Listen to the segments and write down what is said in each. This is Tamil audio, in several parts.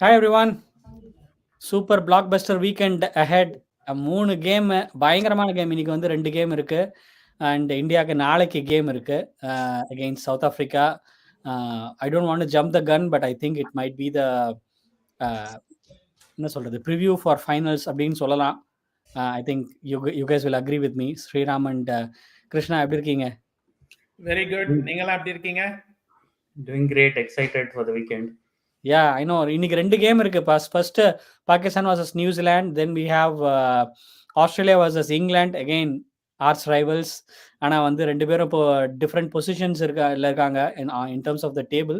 Hi everyone. Super blockbuster weekend ahead. 3 game பயங்கரமான கேம். இன்னைக்கு வந்து 2 கேம் இருக்கு. அண்ட் இந்தியாவுக்கு நாளைக்கு கேம் இருக்கு against South Africa. I don't want to jump the gun, but I think it might be the என்ன சொல்றது ப்ரிவ்யூ ஃபார் ஃபைனல்ஸ் அப்படின்னு சொல்லலாம். I think you guys will agree with me. Sriram and Krishna எப்படி இருக்கீங்க? Very good. நீங்களா எப்படி இருக்கீங்க? Doing great, excited for the weekend. Yeah, I know. இன்னைக்கு 2 கேம் இருக்கு. First Pakistan vs New Zealand, then we have Australia vs England, again arch rivals. ஆனால் வந்து 2 பேரும் இப்போ டிஃப்ரெண்ட் பொசிஷன்ஸ் இருக்காங்க in terms of the table.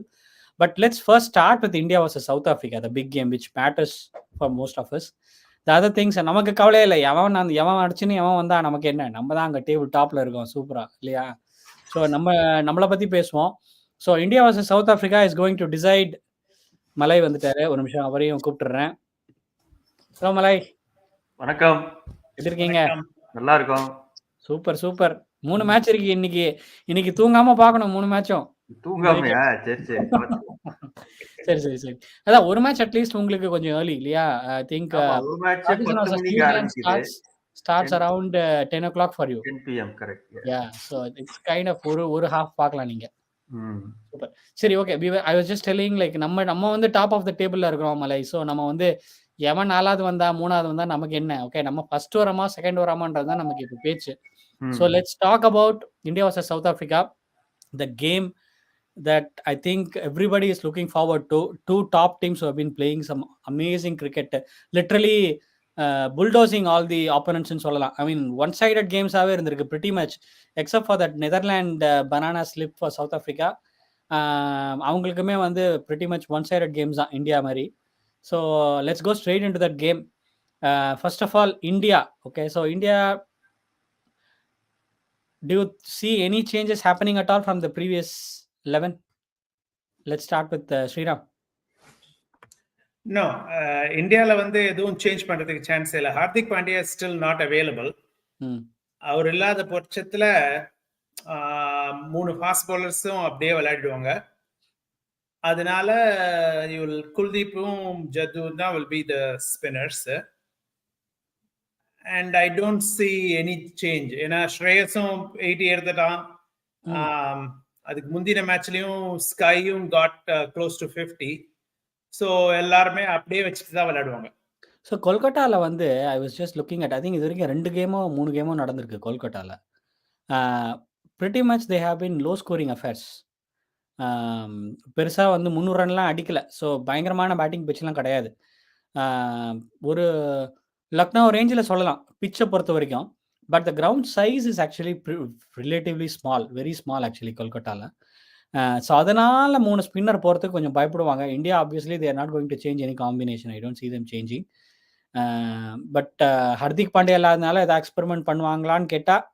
But let's first start with India vs South Africa, the big game which matters for most of us. The other things நமக்கு கவலையே இல்லை. எவன் அடிச்சுன்னு எவன் வந்தா நமக்கு என்ன, நம்ம தான் அங்கே டேபிள் டாப்ல இருக்கோம் சூப்பரா இல்லையா? ஸோ நம்மளை பற்றி பேசுவோம். So India vs South Africa is going to decide. மலை வந்துட்டாரு, ஒரு நிமிஷம் அவரையும் கூப்பிட்டுறேன். ஹலோ மலை, வணக்கம். எப்படி இருக்கீங்க? நல்லா இருக்கும். Super super. 3 மேட்ச் இருக்கு இன்னைக்கு தூங்காம பார்க்கணும் 3 மேட்சும். தூங்காமையா? சரி சரி சரி சரி. அதான் ஒரு மேட்ச் அட்லீஸ்ட் உங்களுக்கு கொஞ்சம் ஏர்லி இல்லையா? ஐ திங்க் ஒரு மேட்ச் 10 மணிக்கு ஆரம்பிக்குது. starts around 10 o'clock for you. 10 pm correct. Yeah, so it's kind of ஒரு half பார்க்கலாம் நீங்க. சூப்பர். சரி, okay. I was just telling like நம்ம வந்து டாப் ஆஃப் த டேபிள்ல இருக்கிறோம் மலை. ஸோ நம்ம வந்து எவன் 4வது வந்தா 3வது வந்தா நமக்கு என்ன? ஓகே, நம்ம ஃபர்ஸ்ட் வராமா செகண்ட் வராமான்றது தான் நமக்கு இப்போ பேச்சு. So let's talk about India vs South Africa, the game that I think everybody is looking forward to. Two top teams who have been playing some amazing cricket, literally bulldozing all the opponents in சொல்லலாம். I mean one-sided games ஆவே இருந்திருக்கு pretty much, except for that Netherlands banana slip for South Africa. அவங்களுக்குமே வந்து pretty much one-sided games தான் இந்தியா மாதிரி. So let's go straight into that game. First of all, India. Okay, so India, do you see any changes happening at all from the previous 11? Let's start with Sriram. No, இந்தியால வந்து எதுவும் சேஞ்ச் பண்றதுக்கு சான்ஸ் இல்லை. Hardik Pandya still not available. அவர் இல்லாத பட்சத்துல 3 ஃபாஸ்ட் பவுலர்ஸும் அப்படியே விளையாடுவாங்க. அதனால குல்தீப்பும் ஜது தான் will be the spinners. And I don't see any change. ஏன்னா ஸ்ரேயஸும் 80 எடுத்துட்டான். அதுக்கு முந்தின மேட்ச்லயும் ஸ்கையும் காட் க்ளோஸ் டு 50. ஸோ எல்லாருமே அப்படியே வச்சுட்டு தான் விளையாடுவாங்க. ஸோ கொல்கட்டாவில் வந்து I was just looking at, I think இது வரைக்கும் 2 கேமோ 3 கேமோ நடந்திருக்கு கொல்கட்டாவில். Pretty much they have been low scoring affairs. பெருசாக வந்து 300 ரன்லாம் அடிக்கலை. ஸோ பயங்கரமான பேட்டிங் பிச்செலாம் கிடையாது. ஒரு லக்னோ ரேஞ்சில் சொல்லலாம் பிச்சை பொறுத்த வரைக்கும். But the ground size is actually relatively small, very small actually கொல்கட்டாவில். ஸோ அதனால் 3 ஸ்பின்னர் போகிறதுக்கு கொஞ்சம் பயப்படுவாங்க. India obviously they are not going to change any combination. I don't see them changing. But Hardik Pandya இல்லாதனால எதாவது எக்ஸ்பெரிமெண்ட் பண்ணுவாங்களான்னு கேட்டால்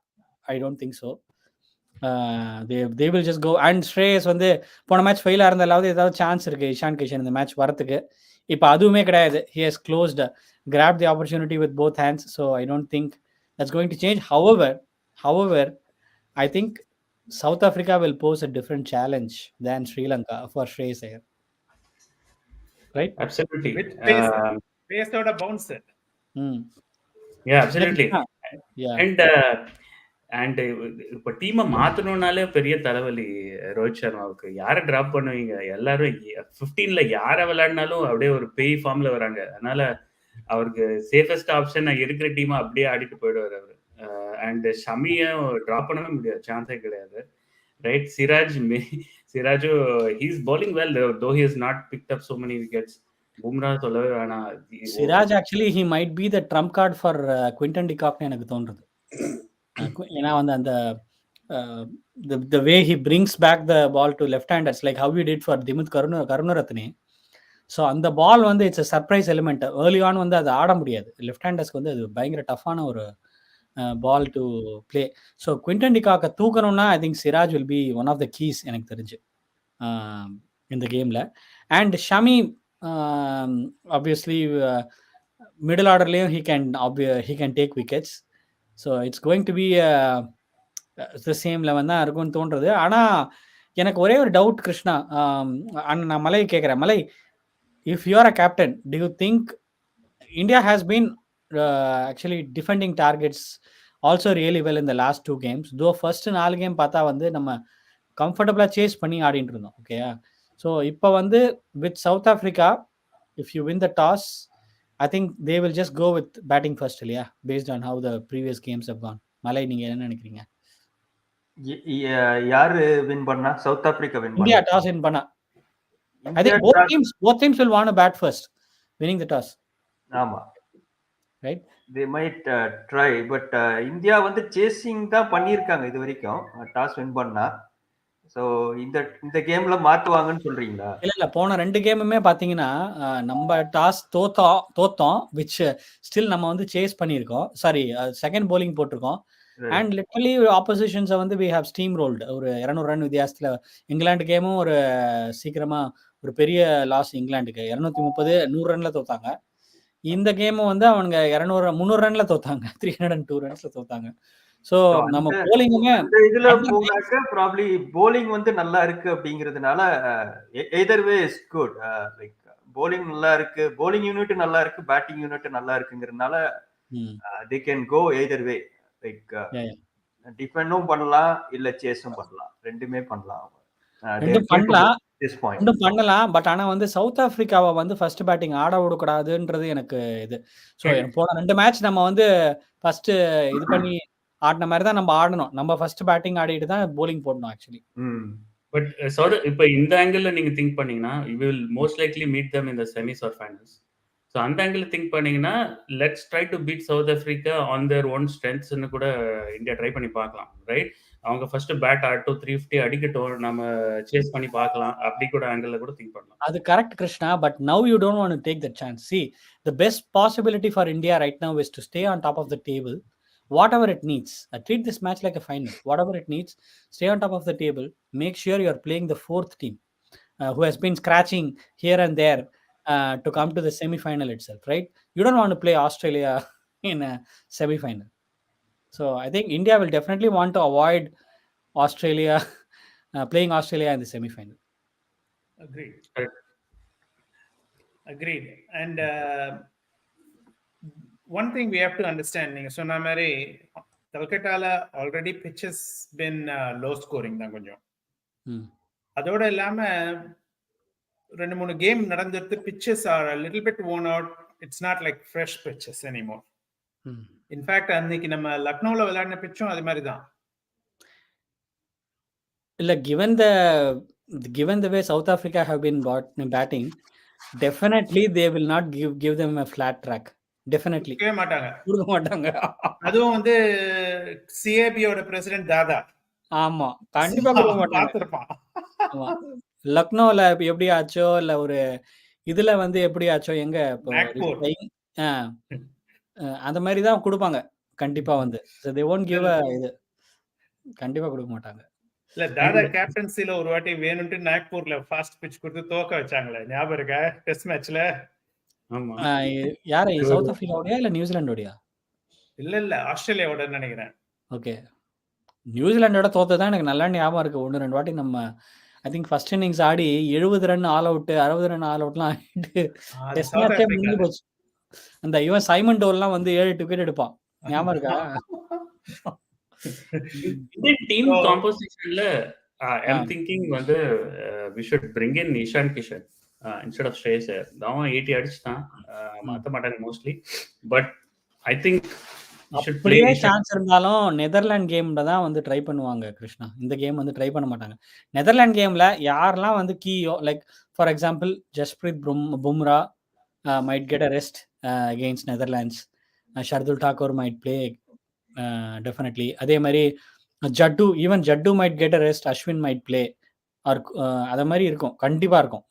I don't think so. They will just go. And Shreyas வந்து போன மேட்ச் ஃபெயிலாக இருந்தாலாவது ஏதாவது சான்ஸ் இருக்குது இஷான் கிஷன் இந்த மேட்ச் வரத்துக்கு. இப்போ அதுவுமே கிடையாது. He has closed, grabbed the opportunity with both hands. So I don't think that's going to change. However, I think South Africa will pose a different challenge than Sri Lanka for Shreyas Iyer. Right? Absolutely. Based out of bouncer. Yeah, absolutely. Yeah. And இப்போ டீமை மாற்றணும்னாலே பெரிய தலைவலி ரோஹித் சர்மாவுக்கு. யாரை ட்ராப் பண்ணுவீங்க? எல்லாரும் 15ல யாரை விளையாடினாலும் அப்படியே ஒரு பேய் ஃபார்ம்ல வராங்க. அதனால அவருக்கு சேஃபஸ்ட் ஆப்ஷன் இருக்கிற டீமை அப்படியே ஆடிட்டு போயிடுவார் அவர். அண்ட் ஷமியும் ட்ராப் பண்ணவே முடியாது, சான்ஸே கிடையாது. ரைட், சிராஜும் he's bowling well though he has not picked up so many wickets. Bumrah சொல்லவே வேணாம். Siraj actually he might be the trump card for Quinton de Kock எனக்கு தோன்றது. ஏன்னா வந்து அந்த the way he brings back the ball to left handers, like how he did for Dimuth Karunaratne. So அந்த பால் வந்து it's a surprise element. Early on வந்து அது ஆட முடியாது. லெஃப்ட் ஹேண்டர்ஸ்க்கு வந்து அது பயங்கர டஃப்பான ஒரு ball to play. So Quinton டிகாக்கை தூக்கணும்னா I think Siraj will be one of the keys எனக்கு தெரிஞ்சு இந்த கேமில். அண்ட் ஷமி ஆப்வியஸ்லி மிடில் ஆர்டர்லேயும் he can take wickets. So it's going to be the same eleven தான் இருக்கும்னு தோன்றது. ஆனால் எனக்கு ஒரே ஒரு டவுட் கிருஷ்ணா, நான் மலை கேட்குறேன். மலை, if you are a captain, do you think India has been actually defending targets also really well in the last 2 games, though first 4 game பார்த்தா வந்து நம்ம கம்ஃபர்டபுளா சேஸ் பண்ணி ஆடிட்டு இருந்தோம். ஓகேயா? ஸோ இப்போ வந்து with south Africa, if you win the toss, I think they will just go with batting first இல்லையா, based on how the previous games have gone. மலை, நீங்க என்ன நினைக்கிறீங்க? யாரு வின் பண்ணா? சவுத் ஆப்பிரிக்கா வின் இந்தியா பண்ணா. டாஸ் வின் பண்ணா. I think both teams will want to bat first, winning the toss. ஆமா, right? they might try, but India வந்து சேசிங் தான் பண்ணியிருக்காங்க இது வரைக்கும், டாஸ் வின் பண்ணா. ஸோ இந்த கேம்ல மாத்துவாங்கன்னு சொல்றீங்களா? இல்ல போன 2 கேமுமே பாத்தீங்கன்னா நம்ம டாஸ் தோத்தோம், விச் ஸ்டில் நம்ம வந்து சேஸ் பண்ணியிருக்கோம். சாரி, செகண்ட் போலிங் போட்டிருக்கோம். அண்ட் லிட்டரலி ஆப்போசிஷன்ஸை வந்து we have steam rolled. ஒரு 200 ரன் வித்தியாசத்துல இங்கிலாந்து கேமும் ஒரு சீக்கிரமா ஒரு பெரிய லாஸ் இங்கிலாந்துக்கு, 230 100 ரன்ல தோத்தாங்க. இந்த கேமும் வந்து அவனுங்க 300 ரன்ல தோத்தாங்க, 302 ரன்ஸ்ல தோத்தாங்க. சோ நம்ம போலிங்குமே இதுல போனாக்க ப்ராபபிலி போலிங் வந்து நல்லா இருக்கு அப்படிங்கிறதுனால either way is good. Like bowling நல்லா இருக்கு, போலிங் யூனிட் நல்லா இருக்கு, பேட்டிங் யூனிட் நல்லா இருக்குங்கிறதுனால they can go either way. Like டிஃபெண்டும் பண்ணலாம், இல்ல சேஸும் பண்ணலாம், ரெண்டுமே பண்ணலாம். பட் ஆனா வந்து சவுத் ஆப்பிரிக்காவை வந்து ஃபர்ஸ்ட் பேட்டிங் ஆட விடக்கூடாதுன்றது எனக்கு இது. ஸோ போன 2 மேட்ச் நம்ம வந்து ஃபர்ஸ்ட் இது பண்ணி ஆடின மாதிரி தான் நம்ம ஆடணும். நம்ம ஃபர்ஸ்ட் பேட்டிங் ஆடிட்டு தான் போலிங் போடணும் ஆக்சுவலி. பட் இப்போ இந்த ஆங்கிள் நீங்க திங்க் பண்ணீங்கன்னா you will most likely meet them in the semis or finals. So அந்த ஆங்கிள் திங்க் பண்ணீங்கன்னா let's try to beat South Africa on their own ஸ்ட்ரென்த்ஸ்னு கூட இந்தியா ட்ரை பண்ணி பார்க்கலாம், ரைட்? அவங்க ஃபர்ஸ்ட் பேட் ஆடட்டும், 350 அடிக்கட்டும், நம்ம சேஸ் பண்ணி பார்க்கலாம், அப்படி கூட ஆங்கிள் கூட திங்க் பண்ணலாம். அது correct Krishna, but now you don't want to take that chance. See, the best possibility for India right now is to stay on top of the table. Whatever it needs, treat this match like a final. Whatever it needs, stay on top of the table. Make sure you are playing the 4th team who has been scratching here and there to come to the semi-final itself, right? You don't want to play Australia in a semi-final. So I think India will definitely want to avoid Australia playing Australia in the semi-final. Agreed. And one thing we have to understand, நீங்க சொன்ன மாதிரி கல்கட்டால already pitches been low scoring தான் கொஞ்சம். அதோட இல்லாம 2-3 கேம் நடந்துட்டு pitches are a little bit worn out. It's not like fresh pitches anymore. In fact, அன்னைக்கு நம்ம லக்னோல விளையாடின பிச்சும் அது மாதிரி தான். இல்ல, given the way South Africa have been batting, definitely they will not give them a flat track. Definitely கொடுக்க மாட்டாங்க. அதுவும் வந்து CAB ஓட பிரசிடென்ட் தாதா. ஆமா, கண்டிப்பா கொடுக்க மாட்டாங்க. ஆமா, லக்னோல எப்படி ஆச்சோ இல்ல ஒரு இதுல வந்து எப்படி ஆச்சோ, எங்க அந்த மாதிரி தான் கொடுப்பாங்க கண்டிப்பா வந்து. they won't give a இது, கண்டிப்பா கொடுக்க மாட்டாங்க. இல்ல, தாதா கேப்டன்சில ஒரு வாட்டி வேணும்ட்டு நாக்பூர்ல ஃபாஸ்ட் பிட்ச் கொடுத்து தோக்க வச்சாங்களே, ஞாபகம் இருக்கா? டெஸ்ட் மேட்ச்ல. ஆமா, யாரு, சவுத் ஆப்பிரிக்காவோடயா இல்ல நியூசிலாண்டோடயா? இல்ல ஆஸ்திரேலியாவோட நினைக்கிறேன். ஓகே, நியூசிலாண்டோட தோத்ததான் எனக்கு நல்லா ஞாபகம் இருக்கு. 1-2 வாட்டி நம்ம ஐ திங்க் ஃபர்ஸ்ட் இன்னிங்ஸ் ஆடி 70 run all out, 60 run all அவுட்லாம் ஆயிட்டு டெஸ்ட் மேட்சே முடிஞ்சு போச்சு. அந்த இவன் சைமன் டோல்லாம் வந்து 7 விக்கெட் எடுப்பான், ஞாபகம் இருக்கா? Indian team compositionல I'm thinking வந்து we should bring in Ishan Kishan instead of Shreyas Iyer. அவன் 80 அடிச்சுட்டான், மாத்த மாட்டாங்க மோஸ்ட்லி. பட் ஐ திங்க் அப்படியே சான்ஸ் இருந்தாலும் நெதர்லாண்ட் கேம்ல தான் வந்து ட்ரை பண்ணுவாங்க கிருஷ்ணா. இந்த கேம் வந்து ட்ரை பண்ண மாட்டாங்க. நெதர்லாண்ட் கேம்ல யாரெல்லாம் வந்து கீயோ, like for example Jasprit Bumrah might get a rest against Netherlands. Shardul Thakur might play definitely. அதே மாதிரி Jaddu might get a rest, Ashwin might play or அத மாதிரி இருக்கும், கண்டிப்பா இருக்கும்.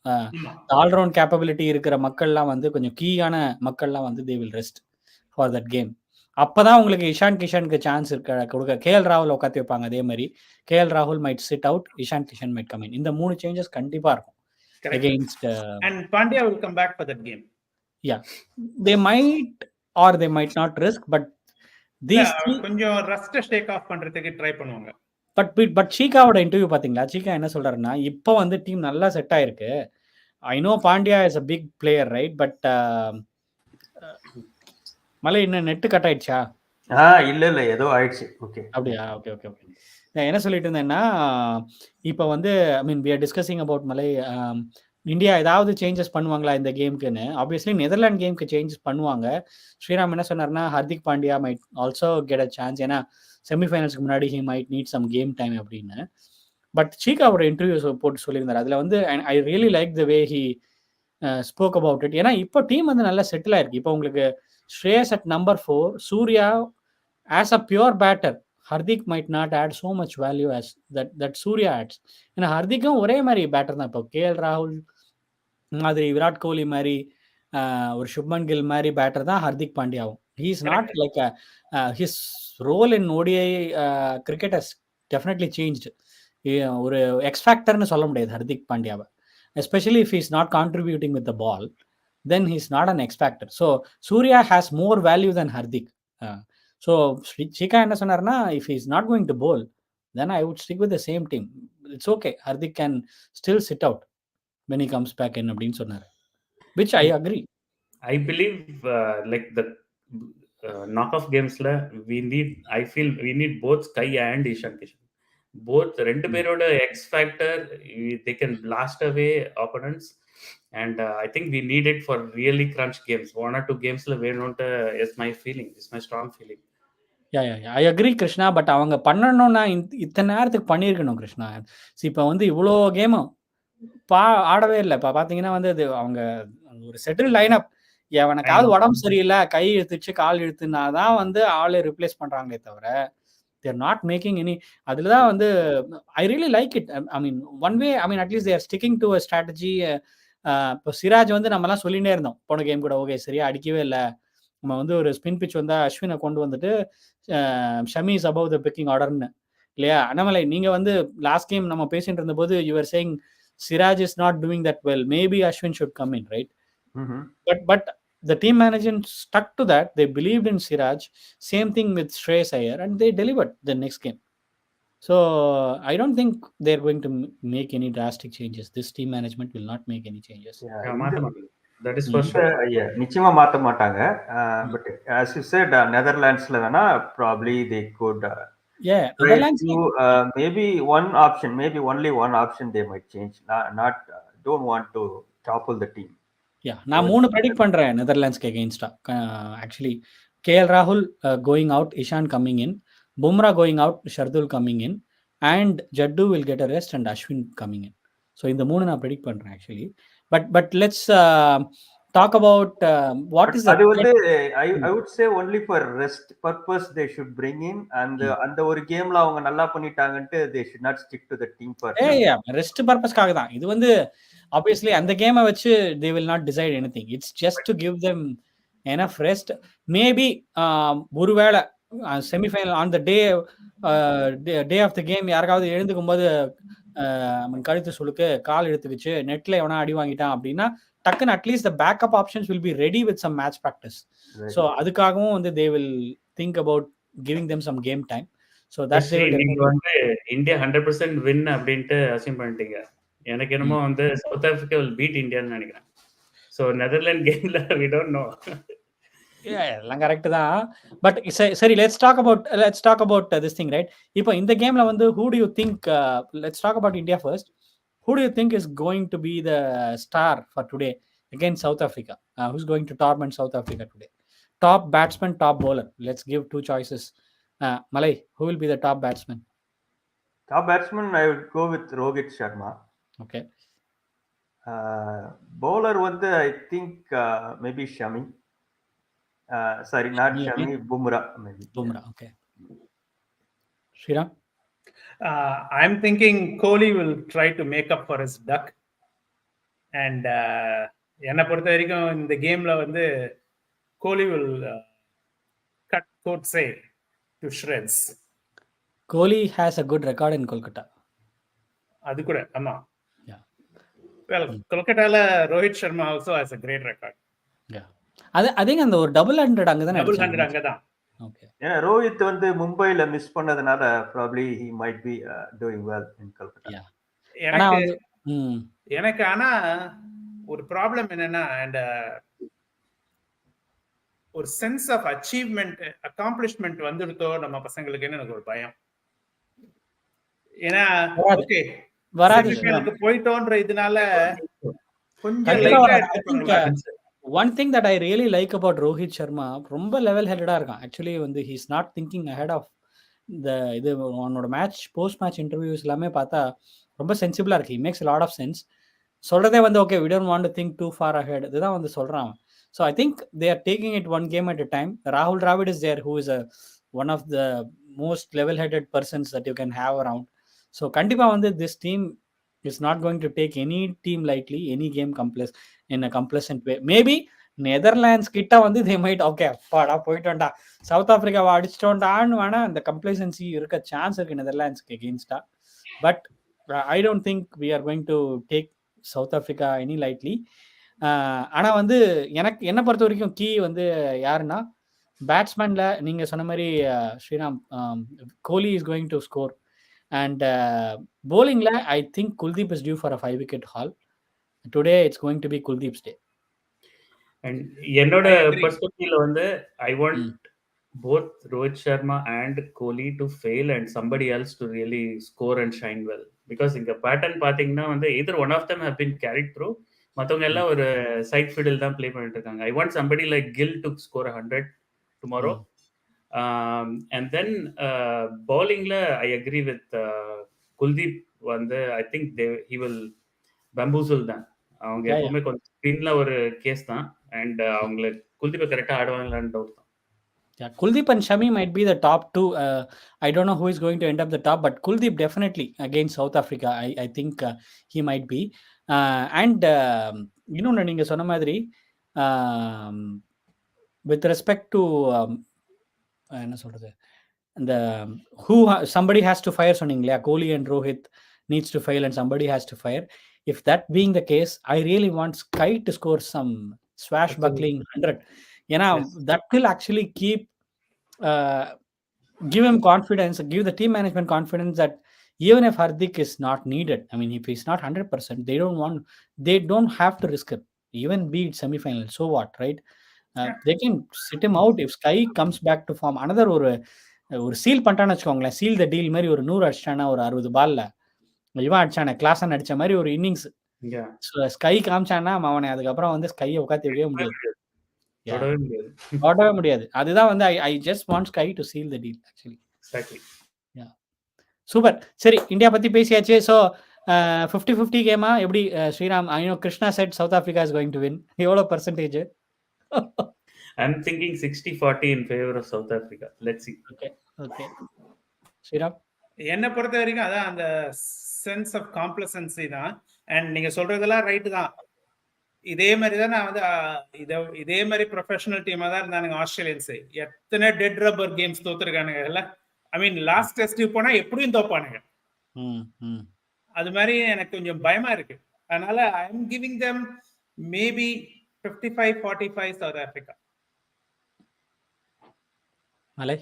ஆல்ரவுண்ட் கேப்பபிலிட்டி இருக்கிற மக்கள்லாம் வந்து கொஞ்சம் கீயான மக்கள்லாம் வந்து they will rest for that game. அப்பதான் உங்களுக்கு இஷான் கிஷனுக்கு சான்ஸ் கொடுக்க கேஎல் ராகுல் உட்காந்து வைப்பாங்க. அதே மாதிரி கேஎல் ராகுல் might sit out, Ishan Kishan might come in. இந்த 3 சேஞ்சஸ் கண்டிப்பா இருக்கும் against and Pandya will come back for that game. Yeah, they might or they might not risk, but கொஞ்சம் ரஸ்ட் ஷேக் ஆஃப் பண்றதுக்கு ட்ரை பண்ணுவாங்க. பட் சீகாவோட இன்டர்வியூ பாத்தீங்களா? சீகா என்ன சொல்றாருன்னா, இப்போ வந்து டீம் நல்லா செட் ஆயிருக்கு, I know Pandya is a big player, right? But மலை இன்னும் நெட்டு கட் ஆயிடுச்சா? இல்ல ஏதோ ஆயிடுச்சு. ஓகே. அப்படியா? Okay, okay, okay. நான் என்ன சொல்லிட்டு இருந்தேன்னா, இப்ப வந்து I mean we are discussing about மலை இந்தியா ஏதாவது சேஞ்சஸ் பண்ணுவாங்களா இந்த கேம்க்குன்னு? ஆப்வியஸ்லி நெதர்லாண்ட் கேம்க்கு சேஞ்சஸ் பண்ணுவாங்க. ஸ்ரீராம் என்ன சொன்னார்னா, Hardik Pandya might also get a chance. ஏன்னா செமிஃபைனல்ஸ்க்கு முன்னாடி he might need some game time அப்படின்னு. பட் சீகாவோட இன்டர்வியூஸ் போட்டு சொல்லியிருந்தாரு. அதுல வந்து I really like the way he spoke about it. ஏன்னா இப்போ டீம் வந்து நல்லா செட்டில் ஆயிருக்கு. இப்போ உங்களுக்கு Shreyas at number 4, Surya as a pure batter Hardik might not add so much value as that Surya adds. ஏன்னா ஹர்திக்கும் ஒரே மாதிரி பேட்டர் தான். இப்போ கேஎல் ராகுல் மாதிரி, விராட் கோலி மாதிரி, ஒரு சுப்மன் கில் மாதிரி பேட்டர் தான் ஹர்திக் பாண்டியாவும். He is not like his role in ODI cricket has definitely changed. ஒரு எக்ஸ்ஃபேக்டர்னு சொல்ல முடியாது ஹர்திக் பாண்டியாவை. Especially if is not contributing with the ball, then he is not an x factor. So Surya has more value then Hardik. So Srika என்ன சொன்னார்னா, if is not going to bowl, then I would stick with the same team. It's okay. Hardik can still sit out when he comes back in அப்படின்னு சொன்னார். Which I agree. I believe like the knockoff gamesல I feel we need both Sky and Ishan Kishan. Both ரெண்டு பேரோட X factor, they can blast away opponents, and I think we need it for really crunch games. 1 or 2 gamesல வேணும்ட்டு is my feeling, is my strong feeling. I agree Krishna. But அவங்க பண்ணணும்னா இத்தனை நேரத்துக்கு பண்ணியிருக்கணும் கிருஷ்ணா. இப்போ வந்து இவ்வளோ கேமும் ஆடவே இல்லை. இப்போ பார்த்தீங்கன்னா வந்து அது அவங்க ஒரு செட்டில் லைனப். எவனுக்காவது உடம்பு சரியில்லை, கை இழுத்துச்சு, கால் இழுத்துனா தான் வந்து ஆளை ரிப்ளேஸ் பண்ணுறாங்களே தவிர தேர் நாட் மேக்கிங் எனி. அதில் தான் வந்து I really like it. I mean one way, I mean at least they're sticking to a strategy. இப்போ சிராஜ் வந்து நம்மலாம் சொல்லிகிட்டே இருந்தோம் போன கேம் கூட, ஓகே சரியா அடிக்கவே இல்லை. நம்ம வந்து ஒரு ஸ்பின் பிச் வந்தால் அஸ்வினை கொண்டு வந்துட்டு Shami is above the pecking ஆர்டர்னு இல்லையா? அண்ணாமலை, நீங்கள் வந்து லாஸ்ட் கேம் நம்ம பேசிட்டு இருந்தபோது your saying Siraj is not doing that well, maybe Ashwin should come in, right? But the team management stuck to that. They believed in Siraj. Same thing with Shreyas Iyer, and they delivered the next game. So I don't think they're going to make any drastic changes. This team management will not make any changes. That is for sure. நிச்சயமா மாத்த மாட்டாங்க. But as you said, Netherlandsல வேணா probably they could Netherlands maybe one option, maybe only one option they might change. Not don't want to topple the team. நான் 3 ப்ரெடிக்ட் பண்றேன் நெதர்லாண்ட்ஸ்க்கு அகைன்ஸ்டா. ஆக்சுவலி கேஎல் ராகுல் going out, Ishan coming in, Bumrah going out, Shardul coming in, and Jaddu will get a rest and Ashwin coming in. So இந்த 3 நான் ப்ரெடிக்ட் பண்றேன் actually. But let's talk about what is அது வந்து I would say only for rest purpose they should bring in, and அந்த ஒரு கேம்ல அவங்க நல்லா பண்ணிட்டாங்கன்ட்டு they should not stick to the team for rest பர்பஸ்க்காக தான் இது வந்து. Obviously அந்த கேமை வச்சு they will not decide anything. It's just to give them enough rest. Maybe ஒருவேளை semifinal on the day of the game யாருக்காவது எழுந்துக்கும் போது கழுத்து சுளுக்கு, கால் எடுத்துக்கிச்சு, நெட்ல எவனா அடி வாங்கிட்டான் அப்படின்னா டக்குன்னு at least the backup options will be ready with some match practice. So அதுக்காகவும் வந்து they will think about giving them some game time. So that's நீங்க வந்து இந்தியா 100% வின் அப்படின்ட்டு அசியூம் பண்ணிட்டீங்க. எனக்கு என்னமோ வந்து சவுத் ஆப்பிரிக்கா will beat இந்தியான்னு நினைக்கிறேன். ஸோ நெதர்லாண்ட் கேம்ல we don't know. எல்லாம் கரெக்ட் தான். பட் சரி, let's talk about this thing, right? இப்போ இந்த கேம்ல வந்து who do you think, let's talk about India first. Who do you think is going to be the star for today against South Africa? Who's going to torment South Africa today? Top batsman, top bowler. Let's give 2 choices. Malay, who will be the top batsman? Top batsman, I would go with Rohit Sharma. Okay. Bowler வந்து I think maybe Shami. Sorry, not Shami, Bumrah maybe. Bumrah, okay. Sriram? I'm thinking Kohli will try to make up for his duck. And என்னை பொறுத்த வரைக்கும் இந்த கேம்ல வந்து Kohli will cut Coatsay to shreds. Kohli has a good record in Kolkata. அது கூட ஆமா. Well, Kolkataல Rohit Sharma also has a great record. அதுங்க அந்த ஒரு டபுள் 100 அங்கதான். டபுள் 100 அங்கதான். ஓகே. ஏன்னா ரோஹித் வந்து மும்பைல மிஸ் பண்ணதுனால probably he might be doing well in Kolkata. எனக்கு ஆனா ஒரு ப்ராப்ளம் என்னன்னா, அண்ட் ஒரு சென்ஸ் ஆஃப் அச்சீவ்மெண்ட் அக்காம்ப்ளிஷ்மெண்ட் வந்துடுதோ நம்ம பசங்களுக்குன்னு எனக்கு ஒரு பயம். ஏன்னா ஓகே வராது செமிஃபைனலுக்கு போயிட்டோன்ற இதனால கொஞ்சம் கண்டிப்பா லைட்டா வராது. I think எடுத்துப்பாங்களா? one thing that I really like about Rohit Sharma, ரொம்ப லெவல் ஹெட்டடா இருக்கான். ஆக்சுவலி வந்து he is not thinking ahead of இது அவனோட மேட்ச் போஸ்ட் மேட்ச் இன்டர்வியூஸ் எல்லாமே பார்த்தா ரொம்ப சென்சிபிளா இருக்கு. he makes a lot of sense. சொல்றதே வந்து okay we don't want to think too far ahead, இதுதான் வந்து சொல்றான். So I think they are taking it one game at a time. Rahul Dravid is there, who is one of the most level headed persons that you can have around. So கண்டிப்பா வந்து this team is not going to take any team lightly, any game in a complacent way. Maybe Netherlands கிட்ட வந்து they might ஓகே அப்பாடா போயிட்டோம்டா சவுத் ஆப்பிரிக்காவை அடிச்சிட்டோம்டான்னு வேணா அந்த கம்ப்ளசன்சி இருக்க சான்ஸ் இருக்கு நெதர்லாண்ட்ஸ்க்கு எகெயின்ஸ்டா. But I don't think we are going to take South Africa any lightly. ஆனா வந்து எனக்கு என்ன பொறுத்த வரைக்கும் கீ வந்து யாருன்னா பேட்ஸ்மேன்ல நீங்க சொன்ன மாதிரி Sriram Kohli is going to score. And bowlingல I think Kuldeep is due for a 5-wicket haul. Today it's going to be Kuldeep's day. And என்னோட I agree. பெர்ஸ்பெக்டிவ்ல வந்து I want both Rohit Sharma and Kohli to fail and somebody else to really score and shine well. Because இங்க பேட்டர்ன் பாத்தீங்கன்னா வந்து either one of them have been carried through, மத்தவங்க எல்லாம் ஒரு சைட் ஃபீல்டில் தான் ப்ளே பண்ணிட்டு இருக்காங்க. I want somebody like Gill to score 100 tomorrow. And then bowlingல I agree with Kuldeep வந்து I think he will bamboozle தான். அவங்க எப்பவுமே கொஞ்சம் ஸ்பின்ல ஒரு கேஸ் தான். அண்ட் அவங்களை குல்தீப்பை கரெக்டாக ஆடுவாங்களான்னு டவுட் தான். Yeah, Kuldeep and Shami might be the top two. I don't know who is going to end up the top, but Kuldeep definitely against South Africa. I think he might be. And இன்னொன்று நீங்கள் சொன்ன மாதிரி with respect to என்ன சொல்றது இந்த somebody has to fire சொன்னீங்க இல்லையா, கோலி and Rohit needs to fail and somebody has to fire. If that being the case, I really want Sky to score some swashbuckling 100. ஏன்னா that will actually keep give him confidence, give the team management confidence that even if Hardik is not needed, I mean if he's not 100%, they don't have to risk it, even be it semi-final, so what, right? They can sit him out if Sky comes back to form. Another ஒரு சீல் பண்ணிட்டான்னு வச்சுக்கோங்களேன், சீல் த டீல் மாதிரி ஒரு 100 அடிச்சானா ஒரு 60 பால்ல இவன் அடிச்சானே கிளாசன் அடிச்ச மாதிரி ஒரு இன்னிங்ஸ் ஸ்கை காமிச்சானா அவனை அதுக்கப்புறம் வந்து ஸ்கையை உட்காந்து வைக்கவே முடியாது, ஓடவே முடியாது. அதுதான் வந்து I just want Sky to seal the deal actually. Super. சரி, இந்தியா பத்தி பேசியாச்சு. ஸோ 50-50 கேமா எப்படி Sriram? I know Krishna said South Africa is going to win. எவ்வளோ percentage? I'm thinking 60-40 in favor of South Africa. Let's see. Okay. Sriram? என்னை பொறுத்த வரைக்கும் அதான் அந்த சென்ஸ் ஆஃப் காம்ப்ளசன்சி தான். அண்ட் நீங்க சொல்றதெல்லாம் ரைட்டு தான். இதே மாதிரி தான் நான் வந்து இதே மாதிரி ப்ரொஃபஷனல் டீமா தான் இருந்தானுங்க ஆஸ்திரேலியன்ஸ். எத்தனை டெட் ரப்பர் கேம்ஸ் தோத்துருக்கானுங்க இல்ல. ஐ மீன் லாஸ்ட் டெஸ்ட்டுக்கு போனா எப்படியும் தோப்பானுங்க. அது மாதிரி எனக்கு கொஞ்சம் பயமா இருக்கு. அதனால I am giving them maybe 55-45 south Africa. மலை?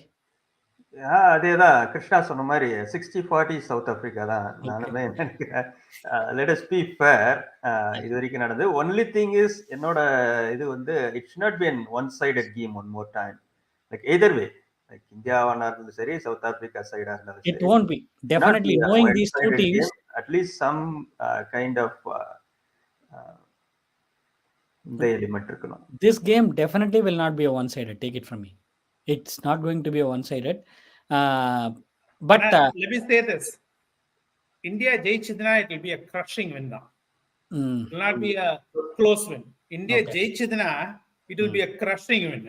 அதேதான் கிருஷ்ணா சொன்ன மாதிரி 60-40 சவுத் ஆப்பிரிக்கா தான் நானுமே நினைக்கிறேன். Let us be fair. இது வரைக்கும் நடந்தது. ஒன்லி திங் இஸ் என்னோட இது வந்து it should not be an one-sided game one more time. Like either way, like இந்தியாவானா இருந்தாலும் சரி, சவுத் ஆப்பிரிக்கா சைடா இருந்தாலும் சரி, it won't be definitely knowing these two teams game, at least some kind of இந்த எலிமெண்ட் இருக்கணும். This game definitely will not be a one-sided, take it from me. It's not going to be a one-sided. But let me say this. India ஜெயிச்சதுனா it will be a crushing win தான். It will not be a close win. India ஜெயிச்சதுனா it will be a crushing win.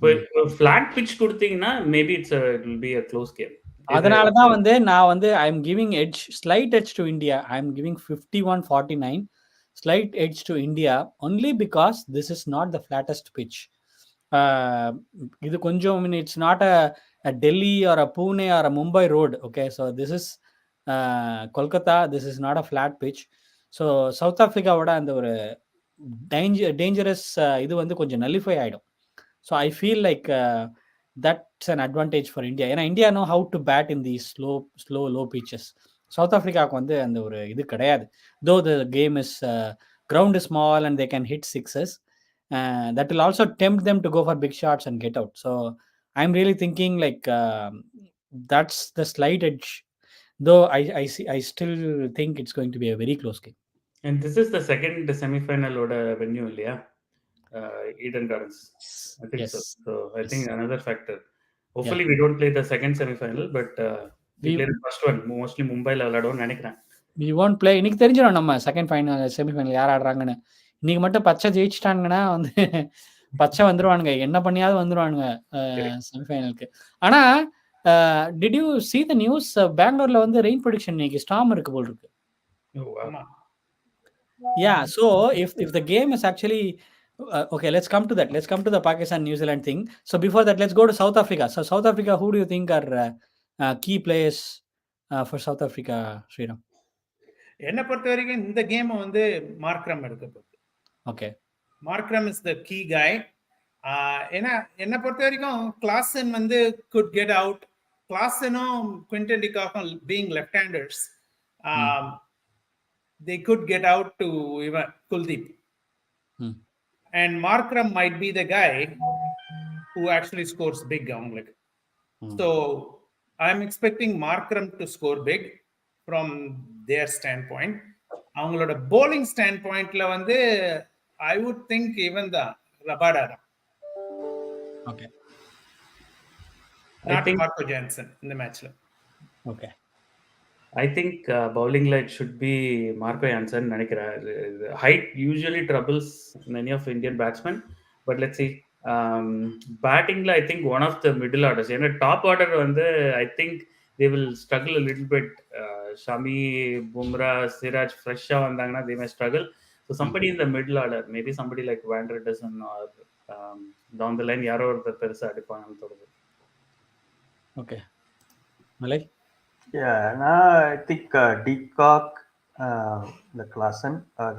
But flat pitch கொடுத்தீங்கன்னா maybe it will be a close game. அதனால தான் வந்து நான் வந்து I am giving slight edge to India. I am giving 51-49 slight edge to India only because this is not the flattest pitch. இது கொஞ்சம் it's not a Delhi or a Pune or a Mumbai road. Okay, so this is Kolkata. This is not a flat pitch. So South Africa ஓட அந்த ஒரு dangerous இது வந்து கொஞ்சம் nullify ஆயிடும். So I feel like that's an advantage for India. ஏன்னா India know how to bat in these slow low pitches. South Africa வந்து அந்த ஒரு இது கிடையாது. Though the game is ground is small and they can hit sixes. That will also tempt them to go for big shots and get out. So I'm really thinking like that's the slight edge. Though I still think it's going to be a very close game. And this is the second semi-final venue, இல்லையா? Eden Gardens. I think so. Yes. So I think Yes. another factor. Hopefully we don't play the second semi-final, but we play the first one. Mostly மும்பைல விளையாடுவோம்னு நினைக்கிறேன். We won't play. இன்னைக்கு தெரிஞ்சிடும் நம்ம செகண்ட் ஃபைனல் செமிஃபைனல் யார் ஆடுறாங்கன்னு. இன்னைக்கு மட்டும் பச்சை ஜெயிச்சிட்டாங்கன்னா வந்து பச்சை வந்துருவானுங்க. என்ன பண்ணியாவது வந்துருவானுங்க செமிஃபைனலுக்கு. ஆனா did you see the news? பெங்களூர்ல வந்து ரெயின் ப்ரெடிக்ஷன் இன்னைக்கு ஸ்டார்ம் இருக்கு போல் இருக்கு. Yeah, so if the game is actually okay, let's come to that. Let's come to the Pakistan New Zealand thing. So before that, let's go to South Africa. So South Africa, who do you think are key players for South Africa, Sriram? என்ன பொறுத்த வரைக்கும் இந்த கேம் வந்து மார்க்ரம் எடுக்க போகுது. Okay. Markram is the key guy. ஏன்னா என்ன பொறுத்த வரைக்கும் கிளாசன் வந்து குட் கெட் அவுட். கிளாசனும் குவிண்டன் டிகாக்கும் being left handers, they could get out to even Kuldeep. And Markram might be the guy who actually scores big. So I'm expecting Markram to score big from their standpoint. அவங்களோட bowling standpointல வந்து I would think even the Rabada. Okay. Not Marco Jansen in the match. Okay. I think bowling line should be Marco Jansen. Height usually troubles many of Indian batsmen, but let's see. Batting I think one of the middle orders. In a top order, I think they will struggle a little bit. Shami, Bumrah, Siraj, fresh they may struggle. So somebody in the middle order, maybe somebody like Van der Dussen or down the line, yaro or the persa adipana. Okay. Malay? Yeah, I think Deacock, the Klassen or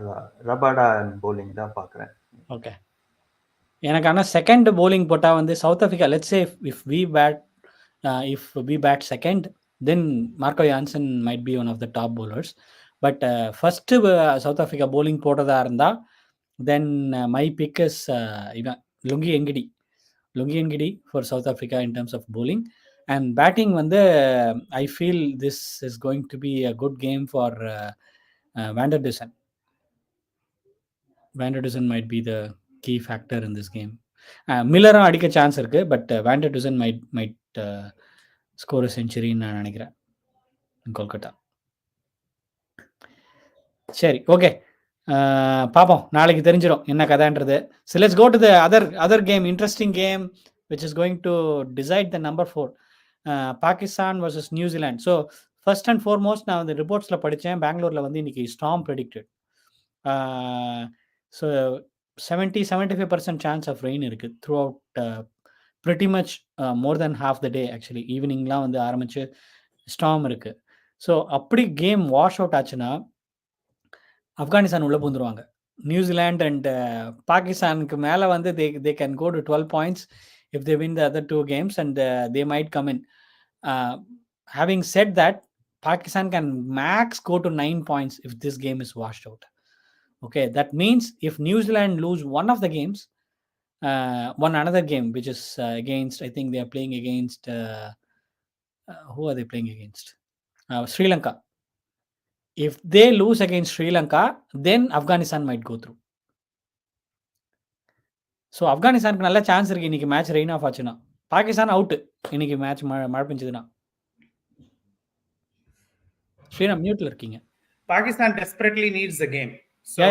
Rabada and bowling தான் பார்க்குறேன். Okay. எனக்கு ஆனால் செகண்ட் bowling போட்டால் வந்து south Africa, let's say if we bat second, then Marco Jansen might be one of the top bowlers. But first South Africa bowling போட்டதா இருந்தால் then my pick is Lungi Ngidi for South Africa in terms of bowling. And batting வந்து I feel this is going to be a good game for Van der Dussen. Van der Dussen might be the key factor in this game. Millerum அடிக்க சான்ஸ் இருக்கு, but Van der Dussen might score a century நான் நினைக்கிறேன் கொல்கத்தா. சரி, ஓகே, பார்ப்போம், நாளைக்கு தெரிஞ்சிடும் என்ன கதைன்றது. So let's go to the other game, interesting game which is going to decide the number 4. Pakistan versus New Zealand. So first and foremost, நான் வந்து ரிப்போர்ட்ஸ்ல படித்தேன், பெங்களூர்ல வந்து இன்னைக்கு storm predicted. So 70-75% chance of rain இருக்கு throughout pretty much more than half the day actually. ஈவினிங்லாம் வந்து ஆரம்பிச்சு ஸ்டார்ம் இருக்கு. ஸோ அப்படி கேம் வாஷ் அவுட் ஆச்சுன்னா ஆப்கானிஸ்தான் உள்ள பூந்துருவாங்க. நியூசிலாண்ட் அண்ட் பாகிஸ்தானுக்கு மேலே வந்து they can go to 12 points if they win the other 2 games, and they might come in. Having said that, Pakistan can max go to 9 points if this game is washed out. Okay, that means if New Zealand lose one of the games, one another game which is against, I think they are playing against who are they playing against? Sri Lanka. If they lose against Sri Lanka, then Afghanistan might go through. So ஆப்கானிஸ்தானுக்கு நல்ல சான்ஸ் இருக்குது இன்றைக்கி மேட்ச் ரெயின் ஆஃப் ஆச்சுன்னா. பாகிஸ்தான் அவுட்டு இன்னைக்கு மேட்ச் மழை பெஞ்சதுன்னா. ஸ்ரீராம் மியூட்ல இருக்கீங்க. Pakistan desperately needs the game. So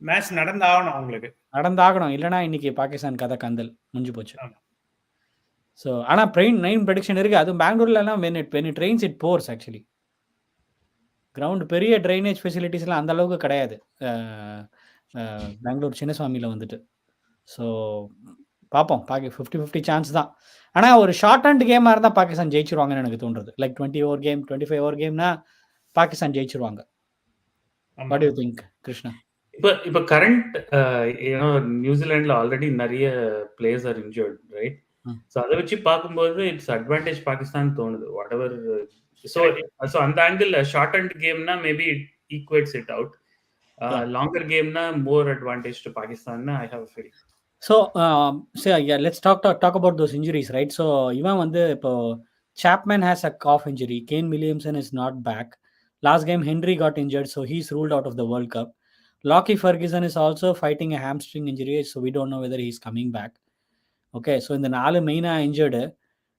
match நடந்தாகணும், அவங்களுக்கு நடந்தாகணும், இல்லைனா இன்னைக்கு பாகிஸ்தான் கதை கந்தல் முடிஞ்சு போச்சு. ஸோ ஆனால் ரெயின் ப்ரெடிக்ஷன் இருக்குது. அதுவும் பெங்களூர்லாம் when it rains it pours actually. Ground பெரிய ட்ரைனேஜ் ஃபெசிலிட்டிஸ்லாம் அந்த அளவுக்கு கிடையாது பெங்களூர் சின்னசுவாமியில் வந்துட்டு. ஸோ பார்ப்போம், 50-50 சான்ஸ் தான். ஆனால் ஒரு ஷார்ட் அண்ட் கேமாக இருந்தால் பாகிஸ்தான் ஜெயிச்சிருவாங்கன்னு எனக்கு தோன்றுறது. லைக் 20 ஓவர் கேம், 25 ஓவர் கேம்னா பாகிஸ்தான் ஜெயிச்சிருவாங்க. What do you think Krishna? இப்போ கரண்ட் நியூசிலாண்டில் ஆல்ரெடி நிறைய players are injured, right? So அதை வச்சு பார்க்கும்போது இட்ஸ் அட்வான்டேஜ் பாகிஸ்தான் தோணுது. Whatever. ஸோ அந்த ஆங்கிள் ஷார்ட் அண்ட் கேம்னா maybe it equates it out. Longer game na more advantage to Pakistan na I have a feeling. So, yeah, let's talk about those injuries, right? So, இவன் வந்து இப்போ Chapman has a calf injury. Kane Williamson is not back. Last game, Henry got injured, so he's ruled out of the World Cup. Lockie Ferguson is also fighting a hamstring injury, so we don't know whether he's coming back. Okay, so இந்த 4 மெயினாக இன்ஜர்டு.